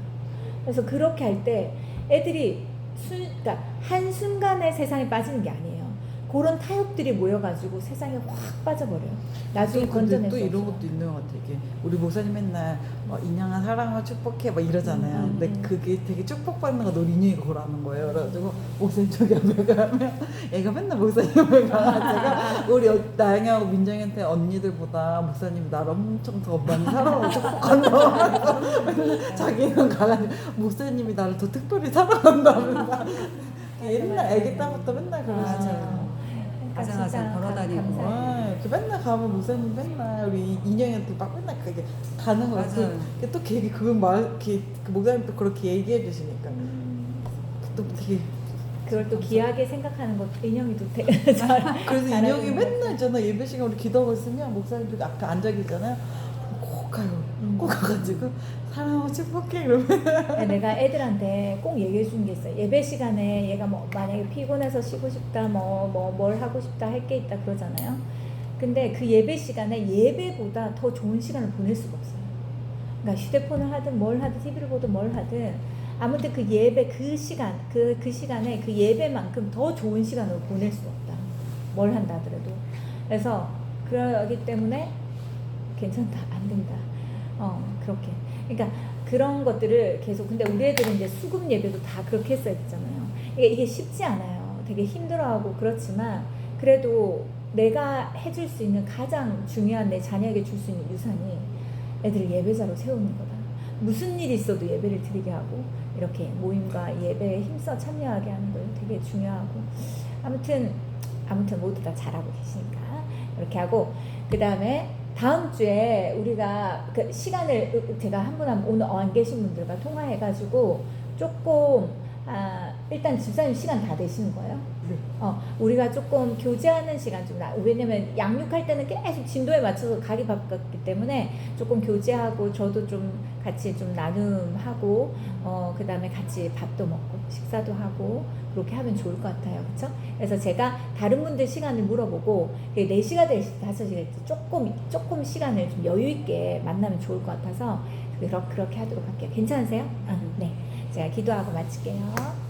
그래서 그렇게 할 때 애들이 그러니까 한순간에 세상에 빠지는 게 아니에요. 그런 타협들이 모여가지고 세상에 확 빠져버려요. 나중에 근데 건져낼 또 수 이런 없어요. 것도 있는 것 같아. 이게 우리 목사님 맨날 인양아 사랑을 축복해 막 이러잖아요. 근데 그게 되게 축복받는 거 우리 인형이가 그러는 거예요. 그래가지고 목사님 저기 앞에 가면 애가 맨날 목사님 앞에 가가지고 우리 나영이하고 민정이한테 언니들보다 목사님이 나를 엄청 더 많이 사랑하고 축복한다. 맨날 자기는 가가지고 목사님이 나를 더 특별히 사랑한다면서 옛날 애기 때부터 맨날 그러시잖아요. 아장아장 걸어다니고. 이렇게 맨날 가면 목사님 맨날 우리 인형한테 막 맨날 그게 가는 거야. 맞아요. 또 걔 그건 그 목사님 또 그렇게 얘기해 주시니까 또 되게 그걸 또 귀하게 생각하는 것도 인형이도 되게 잘. 그래서 잘하는 인형이 거. 맨날 있잖아 예배 시간 우리 기도하고 있으면 목사님들 앞에 앉아 계시잖아요. 꼭 가요. 꼭 가가지고 사랑하고 축복해 이러면 내가 애들한테 꼭 얘기해 주는 게 있어요. 예배 시간에 얘가 뭐 만약에 피곤해서 쉬고 싶다, 뭘 하고 싶다 할 게 있다 그러잖아요. 근데 그 예배 시간에 예배보다 더 좋은 시간을 보낼 수가 없어요. 그러니까 휴대폰을 하든 뭘 하든 TV를 보든 뭘 하든 아무튼 그 예배 그 시간 그 시간에 그 예배만큼 더 좋은 시간을 보낼 수 없다. 뭘 한다 하더라도. 그래서 그러기 때문에 괜찮다 안 된다. 그렇게. 그러니까 그런 것들을 계속 근데 우리 애들은 이제 수금 예배도 다 그렇게 했어야 됐잖아요. 이게 쉽지 않아요. 되게 힘들어하고 그렇지만 그래도 내가 해줄 수 있는 가장 중요한 내 자녀에게 줄 수 있는 유산이 애들을 예배자로 세우는 거다. 무슨 일이 있어도 예배를 드리게 하고 이렇게 모임과 예배에 힘써 참여하게 하는 거 되게 중요하고 아무튼 모두 다 잘하고 계시니까 이렇게 하고 그 다음에 다음 주에 우리가 그 시간을 제가 한 분 한 분 오늘 안 계신 분들과 통화해가지고 조금 일단 집사님 시간 다 되시는 거예요? 네. 우리가 조금 교제하는 시간 좀 왜냐면 양육할 때는 계속 진도에 맞춰서 가기 바빴기 때문에 조금 교제하고 저도 좀 같이 좀 나눔하고 그 다음에 같이 밥도 먹고 식사도 하고 그렇게 하면 좋을 것 같아요. 그렇죠? 그래서 제가 다른 분들 시간을 물어보고 4시가 될지 5시가 될지 조금 시간을 좀 여유 있게 만나면 좋을 것 같아서 그렇게 하도록 할게요. 괜찮으세요? 네. 제가 기도하고 마칠게요.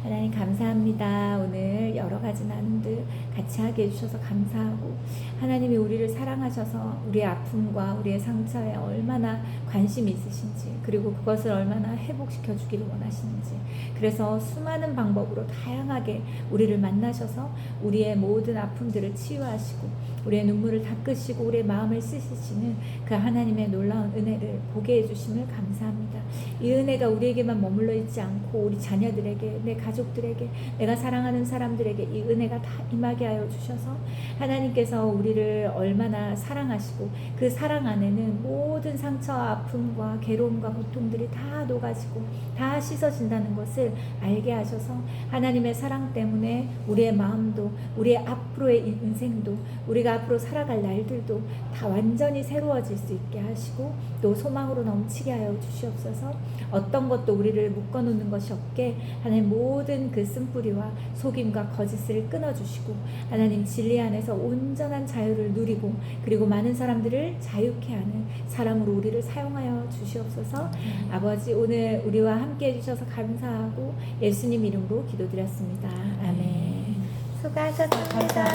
하나님 감사합니다. 오늘 여러 가지 나눔들 같이 하게 해주셔서 감사하고 하나님이 우리를 사랑하셔서 우리의 아픔과 우리의 상처에 얼마나 관심이 있으신지 그리고 그것을 얼마나 회복시켜 주기를 원하시는지 그래서 수많은 방법으로 다양하게 우리를 만나셔서 우리의 모든 아픔들을 치유하시고 우리의 눈물을 닦으시고 우리의 마음을 씻으시는 그 하나님의 놀라운 은혜를 보게 해주심을 감사합니다. 이 은혜가 우리에게만 머물러 있지 않고 우리 자녀들에게 내 가족들에게 내가 사랑하는 사람들에게 이 은혜가 다 임하게 하여 주셔서 하나님께서 우리를 얼마나 사랑하시고 그 사랑 안에는 모든 상처와 아픔과 괴로움과 고통들이 다 녹아지고 다 씻어진다는 것을 알게 하셔서 하나님의 사랑 때문에 우리의 마음도 우리의 앞으로의 인생도 우리가 앞으로 살아갈 날들도 다 완전히 새로워질 수 있게 하시고 또 소망으로 넘치게 하여 주시옵소서. 어떤 것도 우리를 묶어놓는 것이 없게 하나님 모든 그 쓴뿌리와 속임과 거짓을 끊어주시고 하나님 진리 안에서 온전한 자유를 누리고 그리고 많은 사람들을 자유케 하는 사람으로 우리를 사용하여 주시옵소서. 아버지 오늘 우리와 함께 해주셔서 감사하고 예수님 이름으로 기도드렸습니다. 아멘. 수고하셨습니다.